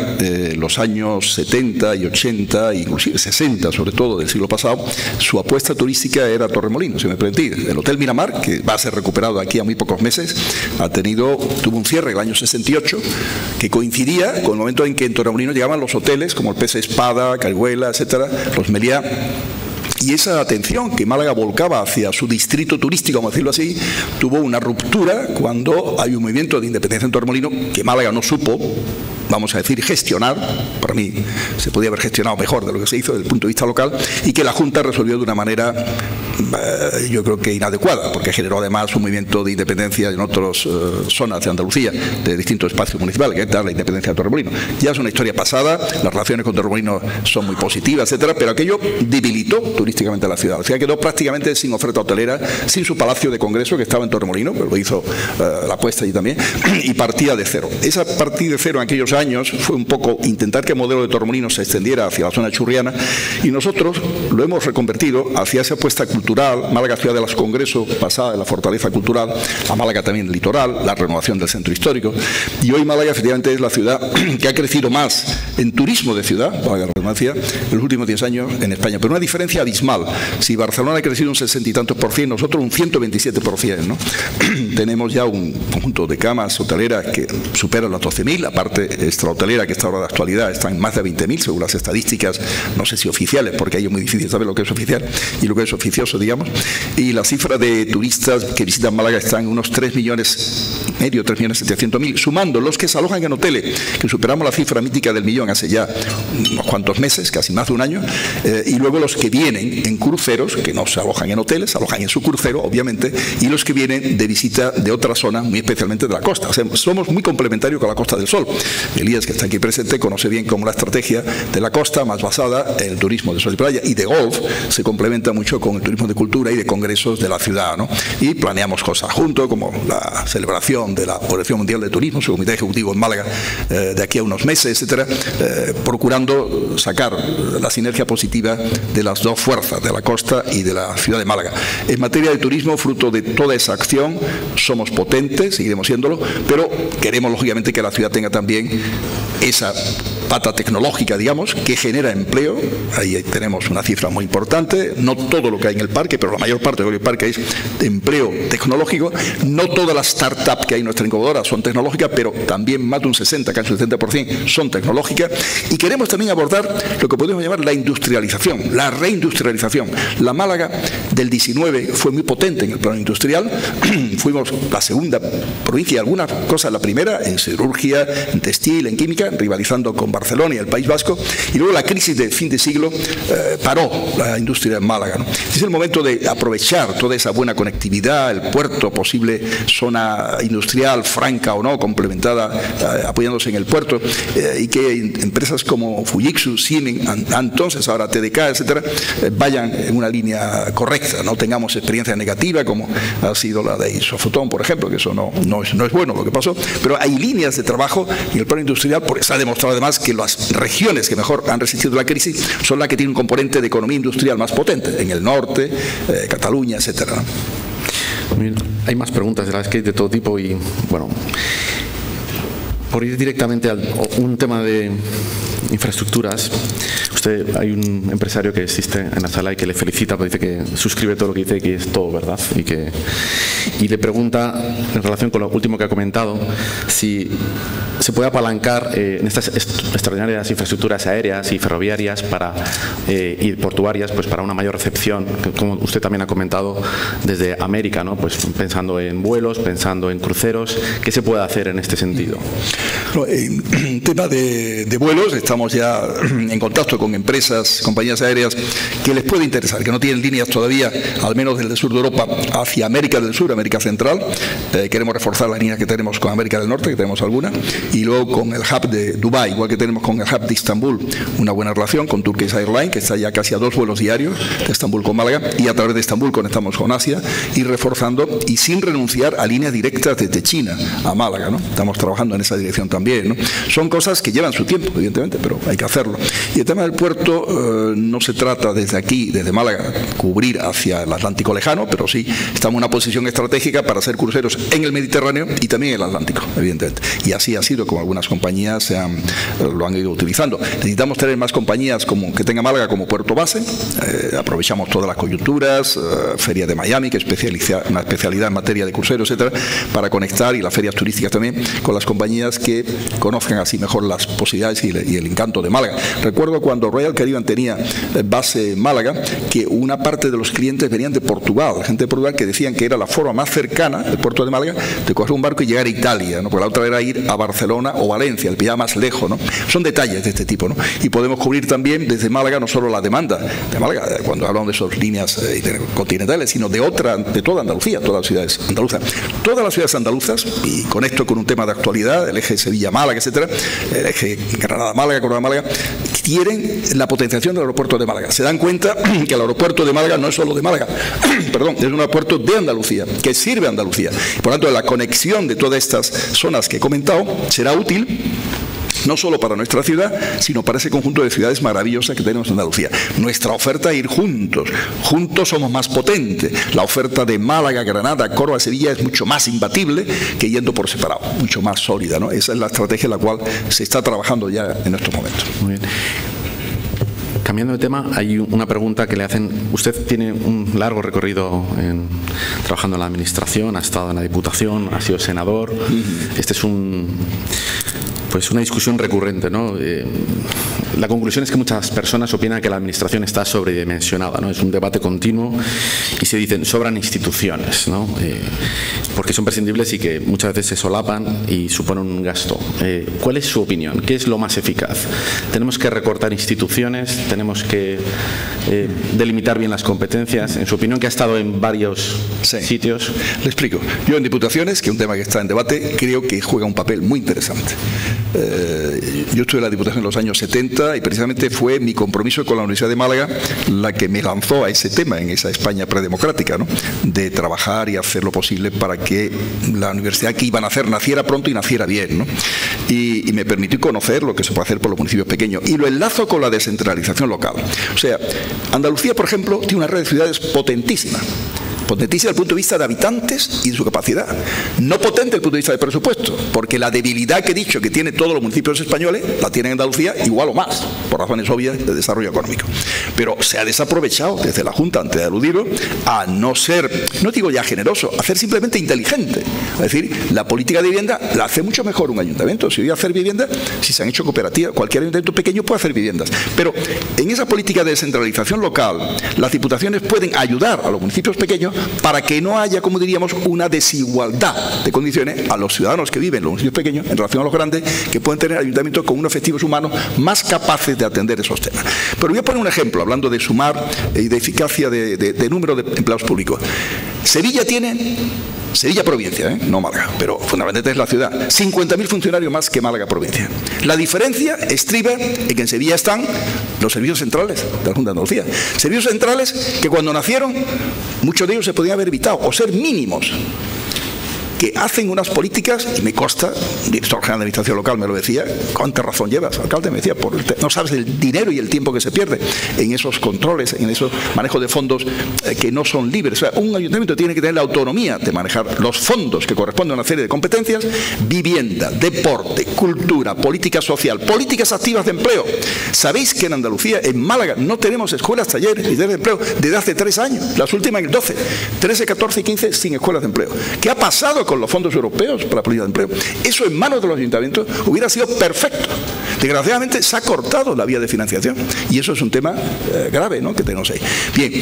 [SPEAKER 3] los años 70 y 80, inclusive 60 sobre todo del siglo pasado, su apuesta turística era Torremolinos, si me permitís. El Hotel Miramar, que va a ser recuperado aquí a muy pocos meses, tuvo un cierre en el año 68, que coincidía con el momento en que en Torremolinos llegaban los hoteles como el Pez Espada, Carihuela, etcétera, los Meliá, Y esa atención que Málaga volcaba hacia su distrito turístico, vamos a decirlo así, tuvo una ruptura cuando hay un movimiento de independencia en Torremolinos que Málaga no supo, vamos a decir, gestionar. Para mí se podía haber gestionado mejor de lo que se hizo desde el punto de vista local, y que la Junta resolvió de una manera yo creo que inadecuada, porque generó además un movimiento de independencia en otras zonas de Andalucía, de distintos espacios municipales, que es la independencia de Torremolinos. Ya es una historia pasada, las relaciones con Torremolinos son muy positivas, etcétera, pero aquello debilitó turísticamente a la ciudad. La ciudad quedó prácticamente sin oferta hotelera, sin su palacio de congreso que estaba en Torremolinos, pero lo hizo la Puesta allí también, y partía de cero. Esa partida de cero en aquellos años fue un poco intentar que el modelo de Torremolinos se extendiera hacia la zona churriana, y nosotros lo hemos reconvertido hacia esa apuesta cultural. Málaga, ciudad de los congresos, pasada de la fortaleza cultural, a Málaga también el litoral, la renovación del centro histórico, y hoy Málaga efectivamente es la ciudad que ha crecido más en turismo de ciudad, valga la redundancia, en los últimos 10 años en España, pero una diferencia abismal. Si Barcelona ha crecido un 60 y tantos %, nosotros un 127%, ¿no? Tenemos ya un conjunto de camas hoteleras que superan las 12.000, la parte extrahotelera que está ahora de actualidad está en más de 20.000 según las estadísticas, no sé si oficiales, porque ahí es muy difícil saber lo que es oficial y lo que es oficioso, digamos, y la cifra de turistas que visitan Málaga está en unos 3,5 millones, 3.700.000, sumando los que se alojan en hoteles, que superamos la cifra mítica del millón hace ya unos cuantos meses, casi más de un año, y luego los que vienen en cruceros, que no se alojan en hoteles, se alojan en su crucero, obviamente, y los que vienen de visita de otras zonas, muy especialmente de la costa. O sea, somos muy complementarios con la Costa del Sol. Elías, que está aquí presente, conoce bien cómo la estrategia de la costa, más basada en el turismo de sol y playa y de golf, se complementa mucho con el turismo de cultura y de congresos de la ciudad, ¿no? Y planeamos cosas juntos, como la celebración de la Organización Mundial de Turismo, su comité ejecutivo en Málaga, de aquí a unos meses, etcétera, procurando sacar la sinergia positiva de las dos fuerzas, de la costa y de la ciudad de Málaga. En materia de turismo, fruto de toda esa acción, somos potentes, seguiremos siéndolo, pero queremos lógicamente que la ciudad tenga también esa pata tecnológica, digamos, que genera empleo. Ahí tenemos una cifra muy importante, no todo lo que hay en el parque, pero la mayor parte del parque es de empleo tecnológico. No todas las startups que hay en nuestra incubadora son tecnológicas, pero también más de un 60, casi un 70% son tecnológicas. Y queremos también abordar lo que podemos llamar la industrialización, la reindustrialización. La Málaga del 19 fue muy potente en el plano industrial. Fuimos la segunda provincia, algunas cosas la primera, en siderurgia, en textil, en química, rivalizando con Barcelona y el País Vasco, y luego la crisis de fin de siglo paró la industria en Málaga, ¿no? Es el momento de aprovechar toda esa buena conectividad, el puerto, posible zona industrial, franca o no, complementada, apoyándose en el puerto, y que empresas como Fujitsu, Siemens, entonces ahora TDK, etcétera, vayan en una línea correcta, no tengamos experiencia negativa como ha sido la de Isofotón, por ejemplo, que eso no es bueno lo que pasó, pero hay líneas de trabajo en el plano industrial, porque se ha demostrado además que las regiones que mejor han resistido la crisis son las que tienen un componente de economía industrial más potente, en el norte, Cataluña, etcétera.
[SPEAKER 1] Hay más preguntas de las que hay de todo tipo y, bueno, por ir directamente a un tema de infraestructuras, hay un empresario que existe en la sala y que le felicita, porque dice que suscribe todo lo que dice, que es todo verdad, y le pregunta, en relación con lo último que ha comentado, si se puede apalancar en estas extraordinarias infraestructuras aéreas y ferroviarias y portuarias, pues para una mayor recepción, como usted también ha comentado, desde América, ¿no? Pues pensando en vuelos, pensando en cruceros. ¿Qué se puede hacer en este sentido?
[SPEAKER 3] En tema de vuelos, estamos ya en contacto con empresas, compañías aéreas que les puede interesar, que no tienen líneas todavía, al menos desde el sur de Europa hacia América del Sur, América Central. Queremos reforzar las líneas que tenemos con América del Norte, que tenemos alguna, y luego con el hub de Dubái, igual que tenemos con el hub de Estambul, una buena relación con Turkish Airlines, que está ya casi a 2 vuelos diarios de Estambul con Málaga, y a través de Estambul conectamos con Asia, y reforzando y sin renunciar a líneas directas desde China a Málaga, ¿no? Estamos trabajando en esa dirección también, ¿no? Son cosas que llevan su tiempo, evidentemente, pero hay que hacerlo. Y el tema del puerto, no se trata desde aquí, desde Málaga, cubrir hacia el Atlántico lejano, pero sí estamos en una posición estratégica para hacer cruceros en el Mediterráneo y también en el Atlántico, evidentemente. Y así ha sido como algunas compañías lo han ido utilizando. Necesitamos tener más compañías que tenga Málaga como puerto base. Aprovechamos todas las coyunturas, Feria de Miami, que es una especialidad en materia de cruceros, etcétera, para conectar, y las ferias turísticas también, con las compañías ciudades que conozcan así mejor las posibilidades y el encanto de Málaga. Recuerdo cuando Royal Caribbean tenía base en Málaga, que una parte de los clientes venían de Portugal, gente de Portugal que decían que era la forma más cercana del puerto de Málaga de coger un barco y llegar a Italia, ¿no? Porque la otra era ir a Barcelona o Valencia, el pillaba más lejos, ¿no? Son detalles de este tipo, ¿no? Y podemos cubrir también desde Málaga no solo la demanda de Málaga, cuando hablamos de esas líneas continentales, sino de toda Andalucía, todas las ciudades andaluzas. Todas las ciudades andaluzas, y conecto con un tema de actualidad, el eje Sevilla-Málaga, etcétera, el eje Granada-Málaga, Córdoba-Málaga, quieren la potenciación del aeropuerto de Málaga. Se dan cuenta que el aeropuerto de Málaga no es solo de Málaga, perdón, es un aeropuerto de Andalucía, que sirve a Andalucía. Por lo tanto, la conexión de todas estas zonas que he comentado será útil no solo para nuestra ciudad, sino para ese conjunto de ciudades maravillosas que tenemos en Andalucía. Nuestra oferta es ir juntos. Juntos somos más potentes. La oferta de Málaga, Granada, Córdoba, Sevilla es mucho más imbatible que yendo por separado, mucho más sólida, ¿no? Esa es la estrategia en la cual se está trabajando ya en estos momentos.
[SPEAKER 1] Muy bien. Cambiando de tema, hay una pregunta que le hacen. Usted tiene un largo recorrido trabajando en la administración, ha estado en la Diputación, ha sido senador. Este es una discusión recurrente, ¿no? La conclusión es que muchas personas opinan que la administración está sobredimensionada, ¿no? Es un debate continuo y se dicen sobran instituciones, ¿no? Porque son prescindibles y que muchas veces se solapan y suponen un gasto. ¿Cuál es su opinión? ¿Qué es lo más eficaz? ¿Tenemos que recortar instituciones? ¿Tenemos que delimitar bien las competencias? En su opinión, que ha estado en varios sitios.
[SPEAKER 3] Le explico. Yo en Diputaciones, que es un tema que está en debate, creo que juega un papel muy interesante. Yo estuve en la Diputación en los años 70 y precisamente fue mi compromiso con la Universidad de Málaga la que me lanzó a ese tema en esa España predemocrática, ¿no? De trabajar y hacer lo posible para que la universidad que iban a hacer naciera pronto y naciera bien, ¿no? Y me permitió conocer lo que se puede hacer por los municipios pequeños y lo enlazo con la descentralización local. O sea, Andalucía, por ejemplo, tiene una red de ciudades potentísima. Potentísima desde el punto de vista de habitantes y de su capacidad. No potente desde el punto de vista de presupuesto, porque la debilidad que he dicho que tiene todos los municipios españoles, la tiene Andalucía igual o más, por razones obvias de desarrollo económico. Pero se ha desaprovechado desde la Junta, antes de aludirlo, a no ser, no digo ya generoso, a ser simplemente inteligente. Es decir, la política de vivienda la hace mucho mejor un ayuntamiento. Si voy a hacer vivienda, si se han hecho cooperativas, cualquier ayuntamiento pequeño puede hacer viviendas. Pero en esa política de descentralización local, las diputaciones pueden ayudar a los municipios pequeños para que no haya, como diríamos, una desigualdad de condiciones a los ciudadanos que viven en los municipios pequeños en relación a los grandes, que pueden tener ayuntamientos con unos efectivos humanos más capaces de atender esos temas. Pero voy a poner un ejemplo, hablando de sumar y de eficacia de número de empleados públicos. Sevilla tiene... Sevilla provincia, no Málaga, pero fundamentalmente es la ciudad. 50.000 funcionarios más que Málaga provincia. La diferencia estriba en que en Sevilla están los servicios centrales de la Junta de Andalucía. Servicios centrales que cuando nacieron, muchos de ellos se podían haber evitado o ser mínimos. Que hacen unas políticas, y me consta, el director general de Administración Local me lo decía, ¿cuánta razón llevas? El alcalde me decía, no sabes el dinero y el tiempo que se pierde en esos controles, en esos manejos de fondos que no son libres. O sea, un ayuntamiento tiene que tener la autonomía de manejar los fondos que corresponden a una serie de competencias: vivienda, deporte, cultura, política social, políticas activas de empleo. ¿Sabéis que en Andalucía, en Málaga, no tenemos escuelas, talleres y de empleo desde hace 3 años? Las últimas en el 12, 13, 14 y 15 sin escuelas de empleo. ¿Qué ha pasado con los fondos europeos para la política de empleo? Eso en manos de los ayuntamientos hubiera sido perfecto. Desgraciadamente se ha cortado la vía de financiación y eso es un tema grave, ¿no?, que tenemos ahí. Bien,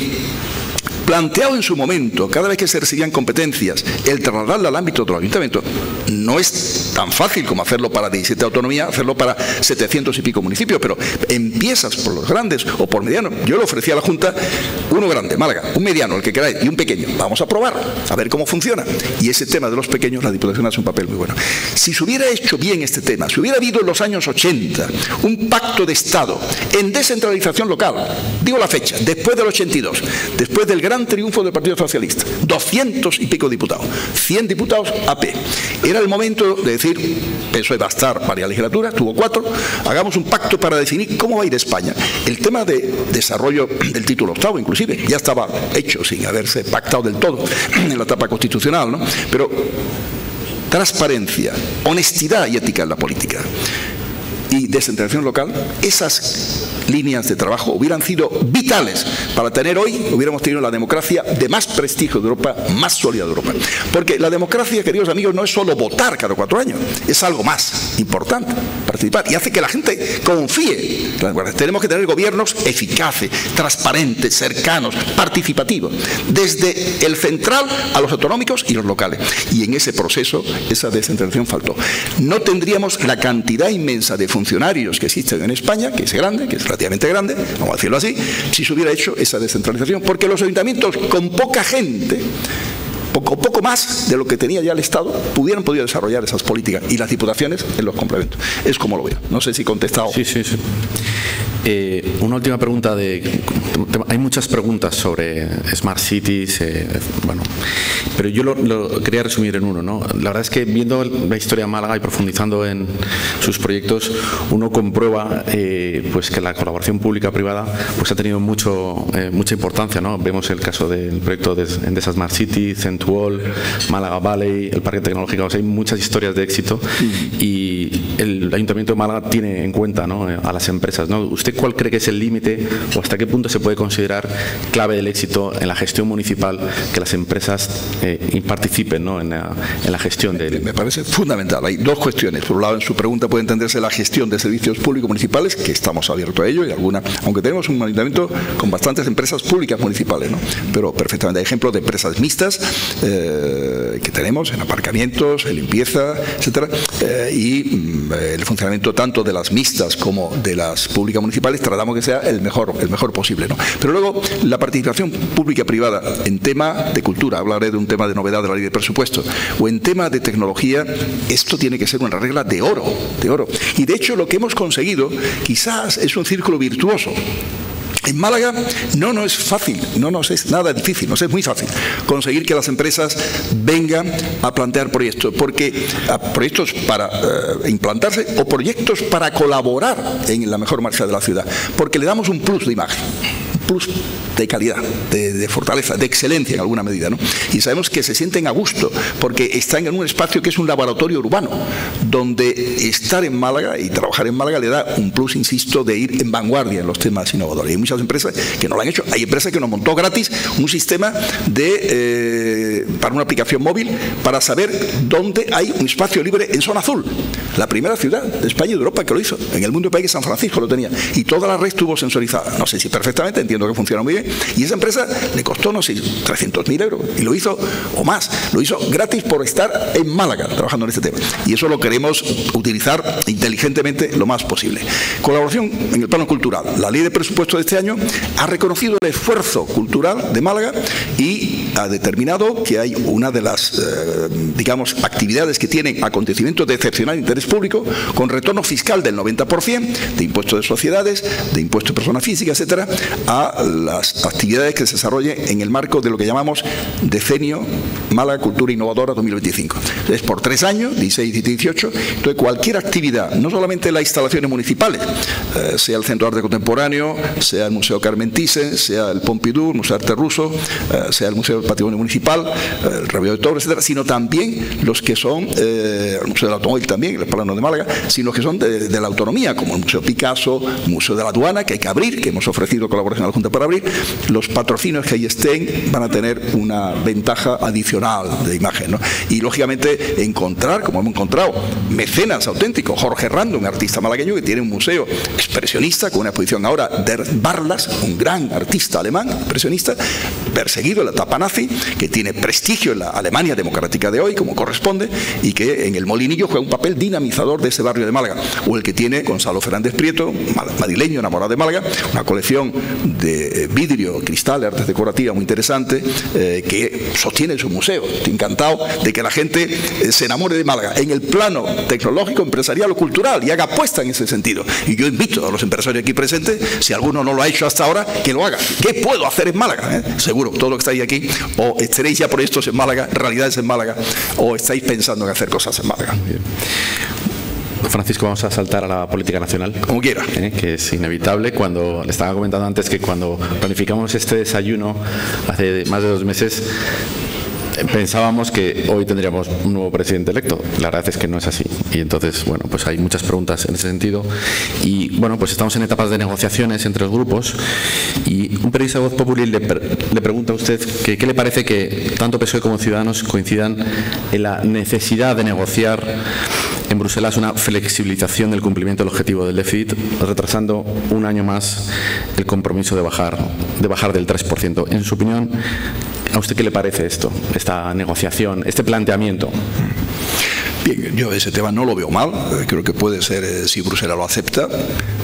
[SPEAKER 3] planteado en su momento, cada vez que se recibían competencias, el trasladarla al ámbito de los ayuntamientos, no es tan fácil como hacerlo para 17 autonomías, hacerlo para 700 y pico municipios, pero empiezas por los grandes o por medianos. Yo le ofrecía a la Junta uno grande, Málaga, un mediano, el que queráis, y un pequeño. Vamos a probar, a ver cómo funciona. Y ese tema de los pequeños, la Diputación hace un papel muy bueno. Si se hubiera hecho bien este tema, si hubiera habido en los años 80 un pacto de Estado en descentralización local, digo la fecha, después del 82, después del gran triunfo del Partido Socialista, 200 y pico diputados, 100 diputados AP. Era el momento de decir, PSOE va a estar varias legislaturas, tuvo 4, hagamos un pacto para definir cómo va a ir España. El tema de desarrollo del título octavo, inclusive, ya estaba hecho sin haberse pactado del todo en la etapa constitucional, ¿no? Pero transparencia, honestidad y ética en la política. y descentralización local, esas líneas de trabajo hubieran sido vitales para tener hoy, hubiéramos tenido la democracia de más prestigio de Europa, más sólida de Europa. Porque la democracia, queridos amigos, no es solo votar cada 4 años, es algo más importante, participar, y hace que la gente confíe. Tenemos que tener gobiernos eficaces, transparentes, cercanos, participativos, desde el central a los autonómicos y los locales. Y en ese proceso, esa descentralización faltó. No tendríamos la cantidad inmensa de funcionarios que existen en España, que es grande, que es relativamente grande, vamos a decirlo así, si se hubiera hecho esa descentralización, porque los ayuntamientos con poca gente, poco más de lo que tenía ya el Estado, hubieran podido desarrollar esas políticas, y las diputaciones en los complementos. Es como lo veo. No sé si he contestado.
[SPEAKER 1] Sí. Una última pregunta. Hay muchas preguntas sobre Smart Cities, bueno, pero yo lo quería resumir en uno, ¿no? La verdad es que viendo la historia de Málaga y profundizando en sus proyectos, uno comprueba pues que la colaboración pública-privada pues ha tenido mucha importancia, ¿no? Vemos el caso del proyecto de esas Smart Cities, Centuol, Málaga Valley, el Parque Tecnológico. O sea, hay muchas historias de éxito y el Ayuntamiento de Málaga tiene en cuenta, ¿no?, a las empresas, ¿no? ¿Usted cuál cree que es el límite o hasta qué punto se puede considerar clave del éxito en la gestión municipal que las empresas participen, ¿no?, en la gestión del...
[SPEAKER 3] Me parece fundamental. Hay dos cuestiones. Por un lado, en su pregunta puede entenderse la gestión de servicios públicos municipales, que estamos abiertos a ello, y aunque tenemos un ayuntamiento con bastantes empresas públicas municipales, ¿no?, pero perfectamente. Hay ejemplos de empresas mixtas que tenemos en aparcamientos, en limpieza, etcétera, y el funcionamiento tanto de las mixtas como de las públicas municipales tratamos que sea el mejor posible, ¿no? Pero luego la participación pública-privada en tema de cultura, hablaré de un tema de novedad de la ley de presupuesto, o en tema de tecnología, esto tiene que ser una regla de oro. Y de hecho lo que hemos conseguido quizás es un círculo virtuoso. En Málaga no es fácil, no nos es nada difícil, nos es muy fácil conseguir que las empresas vengan a plantear proyectos, proyectos para implantarse o proyectos para colaborar en la mejor marcha de la ciudad, porque le damos un plus de imagen, un plus de calidad, de fortaleza, de excelencia en alguna medida, ¿no? Y sabemos que se sienten a gusto porque están en un espacio que es un laboratorio urbano, donde estar en Málaga y trabajar en Málaga le da un plus, insisto, de ir en vanguardia en los temas innovadores. Hay muchas empresas que no lo han hecho. Hay empresas que nos montó gratis un sistema para una aplicación móvil para saber dónde hay un espacio libre en zona azul. La primera ciudad de España y de Europa que lo hizo. En el mundo de país, San Francisco lo tenía. Y toda la red estuvo sensorizada. No sé si perfectamente, entiendo que funciona muy bien. Y esa empresa le costó, no sé, 300.000 euros. Y lo hizo, o más, lo hizo gratis por estar en Málaga trabajando en este tema. Y eso lo queremos utilizar inteligentemente lo más posible. Colaboración en el plano cultural. La ley de presupuesto de este año ha reconocido el esfuerzo cultural de Málaga y ha determinado que hay una de las, digamos, actividades que tienen acontecimientos de excepcional interés público con retorno fiscal del 90% de impuestos de sociedades, de impuestos de personas físicas, etcétera, a las actividades que se desarrollen en el marco de lo que llamamos Decenio Málaga Cultura Innovadora 2025. Entonces, por 3 años, 16 y 18, entonces cualquier actividad, no solamente las instalaciones municipales, sea el Centro de Arte Contemporáneo, sea el Museo Carmen Thyssen, sea el Pompidou, el Museo de Arte Ruso, sea el Museo del Patrimonio Municipal, el Rebello de Toro, etcétera, sino también los que son, el Museo del Automóvil también, el Plano de Málaga, sino los que son de la autonomía, como el Museo Picasso, el Museo de la Aduana, que hay que abrir, que hemos ofrecido colaboración a la Junta para abrir. Los patrocinios que ahí estén van a tener una ventaja adicional de imagen, ¿no? Y lógicamente encontrar, como hemos encontrado, mecenas auténticos. Jorge Rando, un artista malagueño que tiene un museo expresionista con una exposición ahora de Barlas, un gran artista alemán, expresionista, perseguido en la etapa nazi, que tiene prestigio en la Alemania democrática de hoy, como corresponde, y que en el Molinillo juega un papel dinamizador de ese barrio de Málaga. O el que tiene Gonzalo Fernández Prieto, madrileño, enamorado de Málaga, una colección de vidrio, cristal, artes decorativas muy interesante, que sostiene su museo. Estoy encantado de que la gente se enamore de Málaga en el plano tecnológico, empresarial o cultural y haga apuesta en ese sentido. Y yo invito a los empresarios aquí presentes, si alguno no lo ha hecho hasta ahora, que lo haga. ¿Qué puedo hacer en Málaga? Seguro, todo lo que estáis aquí, o estaréis ya proyectos en Málaga, realidades en Málaga, o estáis pensando en hacer cosas en Málaga.
[SPEAKER 1] Bien. Francisco, vamos a saltar a la política nacional.
[SPEAKER 3] Como quiera.
[SPEAKER 1] Que es inevitable. Le estaba comentando antes que cuando planificamos este desayuno hace más de 2 meses, pensábamos que hoy tendríamos un nuevo presidente electo. La verdad es que no es así. Y entonces, bueno, pues hay muchas preguntas en ese sentido. Y bueno, pues estamos en etapas de negociaciones entre los grupos. Y un periodista de Voz Populi le pregunta a usted que qué le parece que tanto PSOE como Ciudadanos coincidan en la necesidad de negociar en Bruselas una flexibilización del cumplimiento del objetivo del déficit, retrasando un año más el compromiso de bajar del 3%. En su opinión, ¿a usted qué le parece esto, esta negociación, este planteamiento?
[SPEAKER 3] Bien, yo ese tema no lo veo mal, creo que puede ser, si Bruselas lo acepta,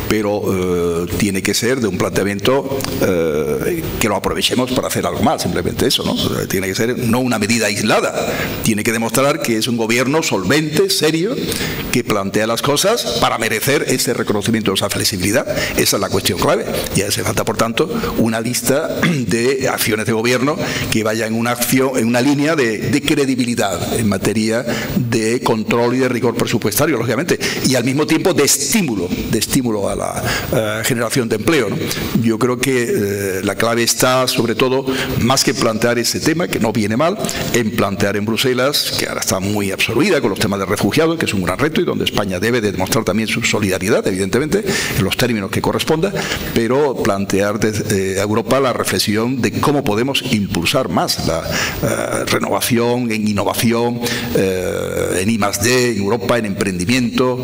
[SPEAKER 3] pero tiene que ser de un planteamiento que lo aprovechemos para hacer algo más, simplemente eso, ¿no? Tiene que ser no una medida aislada, tiene que demostrar que es un gobierno solvente, serio, que plantea las cosas para merecer ese reconocimiento, esa flexibilidad. Esa es la cuestión clave, y hace falta, por tanto, una lista de acciones de gobierno que vaya en una línea de credibilidad en materia de control y de rigor presupuestario, lógicamente, y al mismo tiempo de estímulo a la generación de empleo, ¿no? Yo creo que la clave está, sobre todo, más que plantear ese tema, que no viene mal, en plantear en Bruselas, que ahora está muy absorbida con los temas de refugiados, que es un gran reto y donde España debe de demostrar también su solidaridad, evidentemente, en los términos que corresponda, pero plantear desde Europa la reflexión de cómo podemos impulsar más la renovación, en innovación, en I+D, en Europa, en emprendimiento,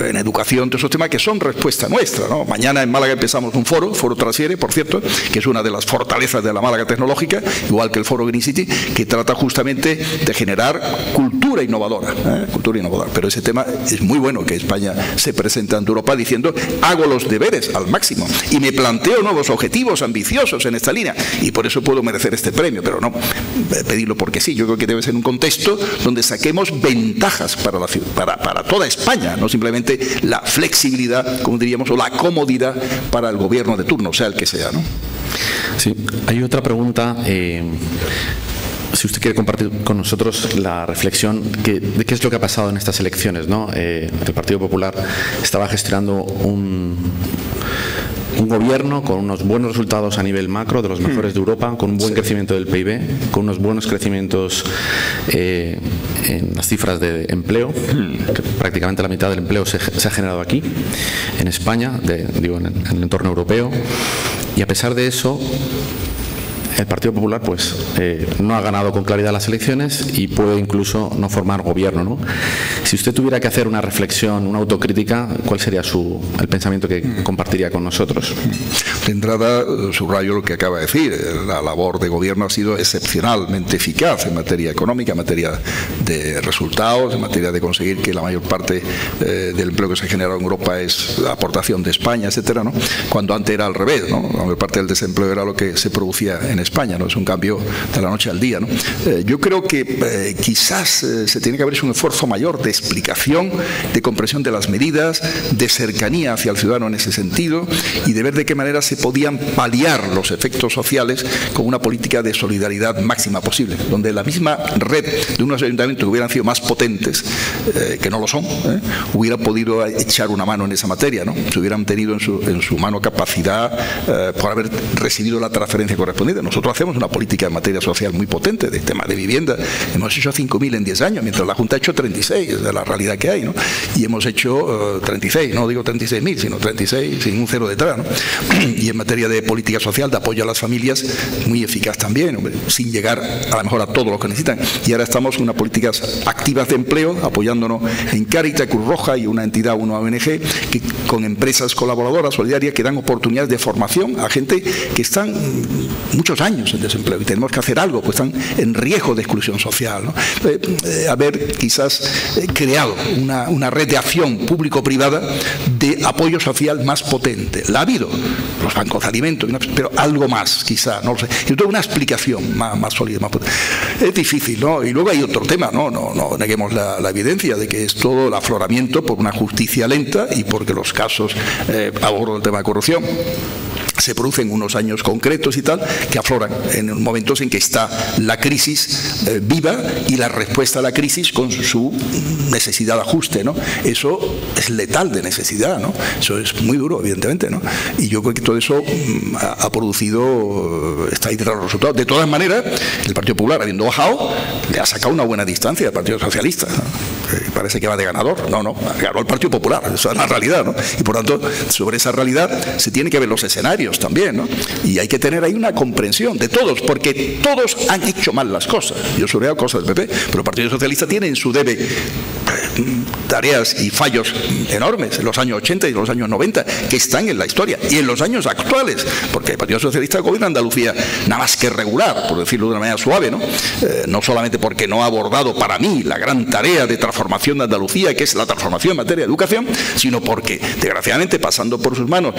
[SPEAKER 3] en educación, todos esos temas que son respuesta nuestra, ¿no? Mañana en Málaga empezamos un foro Trasiere, por cierto, que es una de las fortalezas de la Málaga tecnológica, igual que el foro Green City, que trata justamente de generar cultura innovadora, pero ese tema es muy bueno, que España se presenta ante Europa diciendo: hago los deberes al máximo y me planteo nuevos objetivos ambiciosos en esta línea, y por eso puedo merecer este premio, pero no pedirlo porque sí. Yo creo que debe ser un contexto donde saquemos ventajas para toda España, no simplemente la flexibilidad, como diríamos, o la comodidad para el gobierno de turno, sea el que sea, ¿no?
[SPEAKER 1] Sí, hay otra pregunta. Si usted quiere compartir con nosotros la reflexión de qué es lo que ha pasado en estas elecciones, ¿no? El Partido Popular estaba gestionando un gobierno con unos buenos resultados a nivel macro, de los mejores de Europa, con un buen crecimiento del PIB, con unos buenos crecimientos en las cifras de empleo, que prácticamente la mitad del empleo se ha generado aquí, en España, en el entorno europeo, y a pesar de eso, el Partido Popular pues no ha ganado con claridad las elecciones y puede incluso no formar gobierno, ¿no? Si usted tuviera que hacer una reflexión, una autocrítica, ¿cuál sería el pensamiento que compartiría con nosotros?
[SPEAKER 3] De entrada, subrayo lo que acaba de decir. La labor de gobierno ha sido excepcionalmente eficaz en materia económica, en materia de resultados, en materia de conseguir que la mayor parte del empleo que se ha generado en Europa es la aportación de España, etcétera, ¿no? Cuando antes era al revés, ¿no? La mayor parte del desempleo era lo que se producía en España, ¿no? Es un cambio de la noche al día, ¿no? Yo creo que quizás se tiene que haber hecho un esfuerzo mayor de explicación, de comprensión de las medidas, de cercanía hacia el ciudadano en ese sentido, y de ver de qué manera se podían paliar los efectos sociales con una política de solidaridad máxima posible, donde la misma red de unos ayuntamientos que hubieran sido más potentes, que no lo son, hubiera podido echar una mano en esa materia, ¿no? Se hubieran tenido en su mano capacidad por haber recibido la transferencia correspondiente. Nosotros hacemos una política en materia social muy potente, de tema de vivienda. Hemos hecho 5.000 en 10 años, mientras la Junta ha hecho 36, es de la realidad que hay, ¿no? Y hemos hecho 36, no digo 36.000, sino 36 sin un cero detrás, ¿no? Y en materia de política social, de apoyo a las familias, muy eficaz también, hombre, sin llegar a lo mejor a todos los que necesitan. Y ahora estamos en unas políticas activas de empleo, apoyándonos en Cáritas, Cruz Roja y una entidad, una ONG, que con empresas colaboradoras, solidarias, que dan oportunidades de formación a gente que están muchos años en desempleo y tenemos que hacer algo, pues están en riesgo de exclusión social, ¿no? Haber quizás creado una red de acción público-privada de apoyo social más potente. La ha habido, los bancos de alimentos, pero algo más, quizá, no lo sé. Y entonces una explicación más sólida, más potente. Es difícil, ¿no? Y luego hay otro tema, no neguemos la evidencia de que es todo el afloramiento por una justicia lenta y porque los casos, abordo el tema de corrupción, se producen unos años concretos y tal, que afloran en momentos en que está la crisis viva y la respuesta a la crisis con su necesidad de ajuste, ¿no? Eso es letal de necesidad, ¿no? Eso es muy duro, evidentemente, ¿no? Y yo creo que todo eso ha producido, está ahí detrás de los resultados. De todas maneras, el Partido Popular, habiendo bajado, le ha sacado una buena distancia al Partido Socialista, ¿no? Parece que va de ganador. No, ganó el Partido Popular, eso es la realidad, ¿no? Y por tanto, sobre esa realidad se tiene que ver los escenarios también, ¿no? Y hay que tener ahí una comprensión de todos, porque todos han hecho mal las cosas. Yo subrayado cosas del PP, pero el Partido Socialista tiene en su debe tareas y fallos enormes en los años 80 y en los años 90 que están en la historia y en los años actuales, porque el Partido Socialista gobierna Andalucía nada más que regular, por decirlo de una manera suave, ¿no? No solamente porque no ha abordado para mí la gran tarea de transformación de Andalucía, que es la transformación en materia de educación, sino porque, desgraciadamente, pasando por sus manos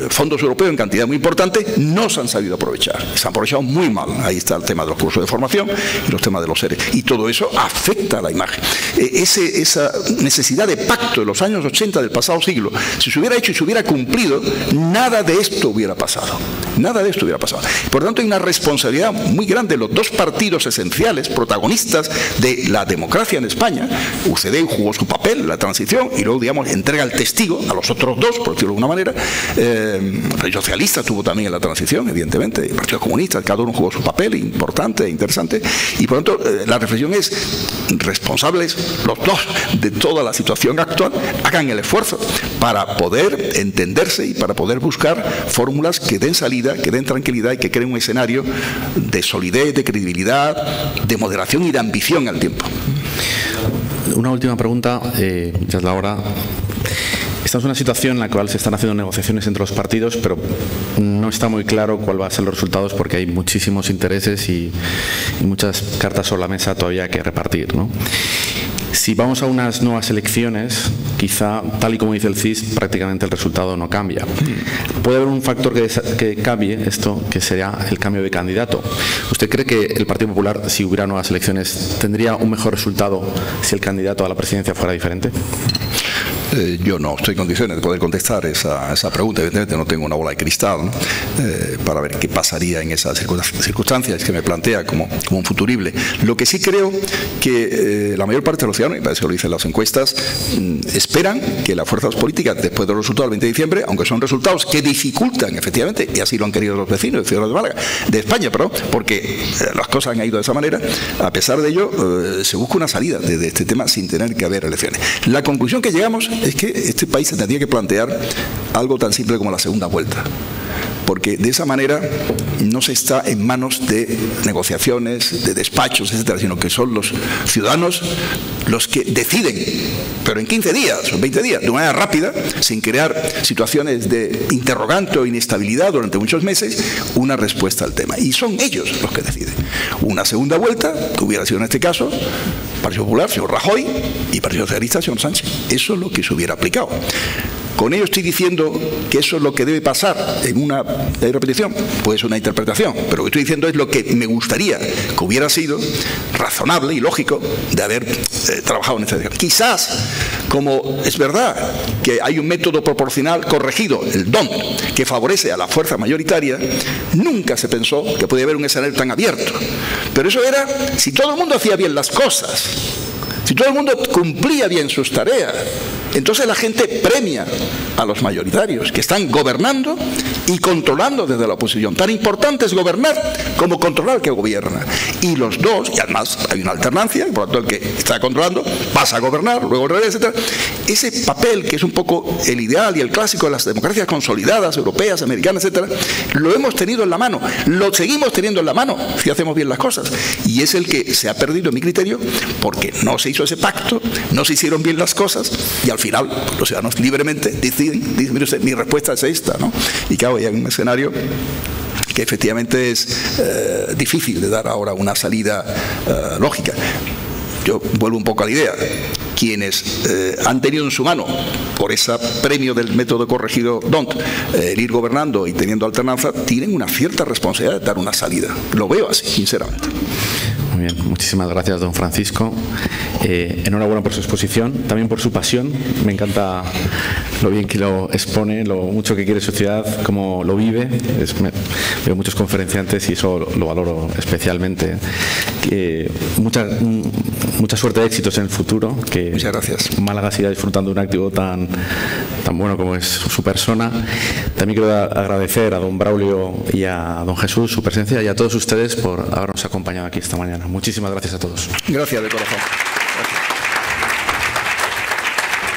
[SPEAKER 3] fondos europeos en cantidad muy importante, no se han sabido aprovechar. Se han aprovechado muy mal. Ahí está el tema de los cursos de formación y los temas de los seres. Y todo eso afecta a la imagen. Esa necesidad de pacto de los años 80 del pasado siglo, si se hubiera hecho y se hubiera cumplido, nada de esto hubiera pasado. Nada de esto hubiera pasado. Por lo tanto, hay una responsabilidad muy grande de los dos partidos esenciales, protagonistas de la democracia en España. UCD jugó su papel en la transición y luego, digamos, entrega el testigo a los otros dos, por decirlo de alguna manera. El Partido Socialista estuvo también en la transición, evidentemente. El Partido Comunista, cada uno jugó su papel importante e interesante. Y por lo tanto, la reflexión es: responsables los dos de toda la situación actual, hagan el esfuerzo para poder entenderse y para poder buscar fórmulas que den salida, que den tranquilidad y que creen un escenario de solidez, de credibilidad, de moderación y de ambición al tiempo.
[SPEAKER 1] Una última pregunta, ya es la hora. Esta es una situación en la cual se están haciendo negociaciones entre los partidos, pero no está muy claro cuál va a ser los resultados porque hay muchísimos intereses y muchas cartas sobre la mesa todavía que repartir, ¿no? Si vamos a unas nuevas elecciones, quizá, tal y como dice el CIS, prácticamente el resultado no cambia. Puede haber un factor que cambie esto, que sería el cambio de candidato. ¿Usted cree que el Partido Popular, si hubiera nuevas elecciones, tendría un mejor resultado si el candidato a la presidencia fuera diferente?
[SPEAKER 3] Yo no estoy en condiciones de poder contestar esa pregunta. Evidentemente no tengo una bola de cristal, ¿no? Para ver qué pasaría en esas circunstancias que me plantea como un futurible. Lo que sí creo que la mayor parte de los ciudadanos, y parece que lo dicen las encuestas, esperan que las fuerzas políticas, después de los resultados del 20 de diciembre, aunque son resultados que dificultan, efectivamente, y así lo han querido los vecinos de Ciudadanos de Málaga, de España, perdón, porque las cosas han ido de esa manera, a pesar de ello, se busca una salida de este tema sin tener que haber elecciones. La conclusión que llegamos es que este país se tendría que plantear algo tan simple como la segunda vuelta, porque de esa manera no se está en manos de negociaciones, de despachos, etcétera, sino que son los ciudadanos los que deciden, pero en 15 días o 20 días, de una manera rápida, sin crear situaciones de interrogante o inestabilidad durante muchos meses, una respuesta al tema. Y son ellos los que deciden. Una segunda vuelta, que hubiera sido en este caso, Partido Popular, señor Rajoy, y Partido Socialista, señor Sánchez. Eso es lo que se hubiera aplicado. ¿Con ello estoy diciendo que eso es lo que debe pasar en una repetición? Pues una interpretación, pero lo que estoy diciendo es lo que me gustaría que hubiera sido razonable y lógico de haber trabajado en esta dirección. Quizás, como es verdad que hay un método proporcional corregido, el DONT, que favorece a la fuerza mayoritaria, nunca se pensó que podía haber un escenario tan abierto. Pero eso era si todo el mundo hacía bien las cosas, si todo el mundo cumplía bien sus tareas. Entonces la gente premia a los mayoritarios que están gobernando y controlando desde la oposición. Tan importante es gobernar como controlar al que gobierna. Y los dos, y además hay una alternancia, por lo tanto el que está controlando pasa a gobernar, luego revés, etc. Ese papel que es un poco el ideal y el clásico de las democracias consolidadas, europeas, americanas, etc., lo hemos tenido en la mano, lo seguimos teniendo en la mano si hacemos bien las cosas. Y es el que se ha perdido, en mi criterio, porque no se hizo ese pacto, no se hicieron bien las cosas y al final los ciudadanos libremente deciden, mire usted, mi respuesta es esta, ¿no? Y claro, hay un escenario que efectivamente es difícil de dar ahora una salida lógica. Yo vuelvo un poco a la idea. Quienes han tenido en su mano, por ese premio del método corregido DONT, el ir gobernando y teniendo alternanza, tienen una cierta responsabilidad de dar una salida. Lo veo así, sinceramente.
[SPEAKER 1] Muy bien, muchísimas gracias, don Francisco. Enhorabuena por su exposición, también por su pasión. Me encanta lo bien que lo expone, lo mucho que quiere su ciudad, cómo lo vive. Veo muchos conferenciantes y eso lo valoro especialmente. Mucha suerte de éxitos en el futuro. Que
[SPEAKER 3] muchas gracias.
[SPEAKER 1] Málaga siga disfrutando de un activo tan bueno como es su persona. También quiero agradecer a don Braulio y a don Jesús su presencia y a todos ustedes por habernos acompañado aquí esta mañana. Muchísimas gracias a todos.
[SPEAKER 3] Gracias de corazón.